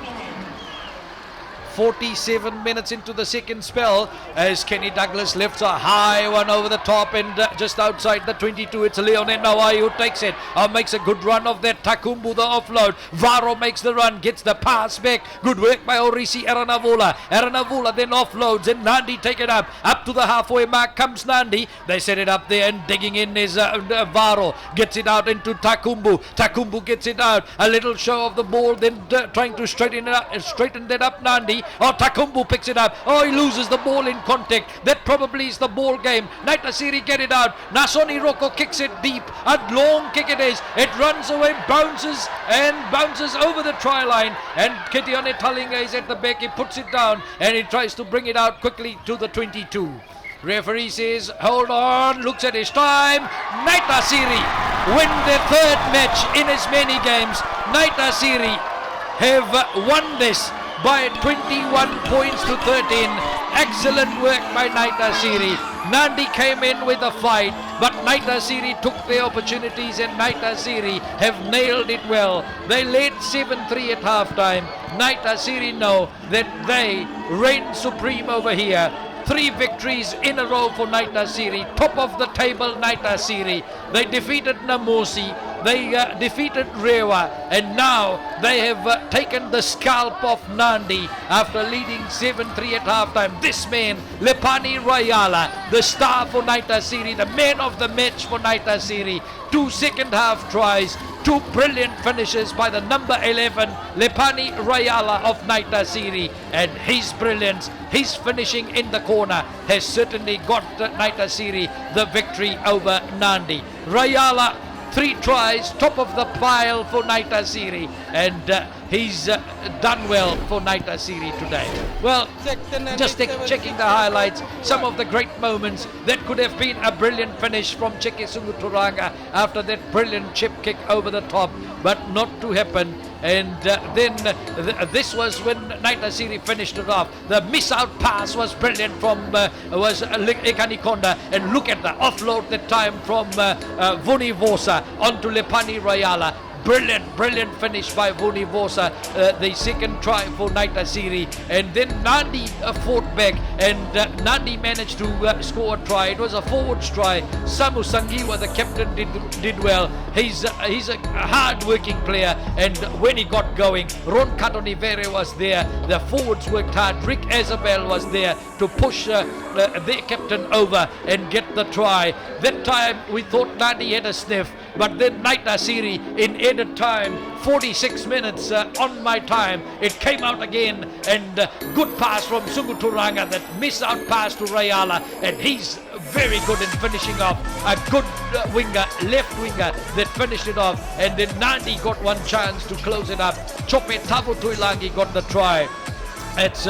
47 minutes into the second spell as Kenny Douglas lifts a high one over the top and just outside the 22 it's Leonin Nawai who takes it, makes a good run of that. Takumbu the offload, Varo makes the run, gets the pass back, good work by Orisi Eranavula then offloads and Nadi take it up to the halfway mark comes Nadi. They set it up there and digging in is Varo, gets it out into Takumbu gets it out, a little show of the ball then trying to straighten that up Nadi. Oh, Takumbu picks it up. Oh, he loses the ball in contact. That probably is the ball game. Naitasiri get it out. Nasoni Roko kicks it deep. A long kick it is. It runs away, bounces over the try line. And Kitione Talinga is at the back. He puts it down and he tries to bring it out quickly to the 22. Referee says, hold on, looks at his time. Naitasiri win their third match in as many games. Naitasiri have won this by 21 points to 13. Excellent work by Naitasiri. Nadi came in with a fight, but Naitasiri took the opportunities and Naitasiri have nailed it well. They led 7-3 at halftime. Naitasiri know that they reign supreme over here. 3 victories in a row for Naitasiri. Top of the table Naitasiri. They defeated Namosi. They defeated Rewa. And now they have taken the scalp of Nandi after leading 7-3 at halftime. This man, Lepani Rayala, the star for Naitasiri, the man of the match for Naitasiri. 2 second half tries. 2 brilliant finishes by the number 11, Lepani Rayala of Naitasiri. And his brilliance, his finishing in the corner has certainly got Naitasiri the victory over Nandi. Rayala, 3 tries, top of the pile for Naitasiri. And he's done well for Naitasiri today. Well, just checking the highlights, some of the great moments. That could have been a brilliant finish from Cheke Sunguturanga after that brilliant chip kick over the top, but not to happen. And then this was when Naitasiri finished it off. The miss out pass was brilliant from Ekanikonda, and look at the offload that time from Vuni Vosa onto Lepani Rayala. Brilliant finish by Vuni Vosa, the second try for Naitasiri. And then Nadi fought back, and Nadi managed to score a try. It was a forwards try. Samu Sangiwa, the captain, did well. He's a hard-working player, and when he got going, Ron Katonivere was there. The forwards worked hard. Rick Azabel was there to push their captain over and get the try. That time we thought Nadi had a sniff, but then Naitasiri in added time, 46 minutes on my time, it came out again, and good pass from Sunguturanga, that miss out pass to Rayala, and he's very good in finishing off. A good winger, left winger, that finished it off. And then Nadi got one chance to close it up. Chope Tavu Tuilangi got the try. It's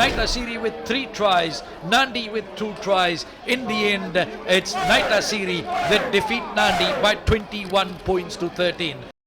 Naitasiri with 3 tries, Nandi with 2 tries. In the end, it's Naitasiri that defeat Nandi by 21 points to 13.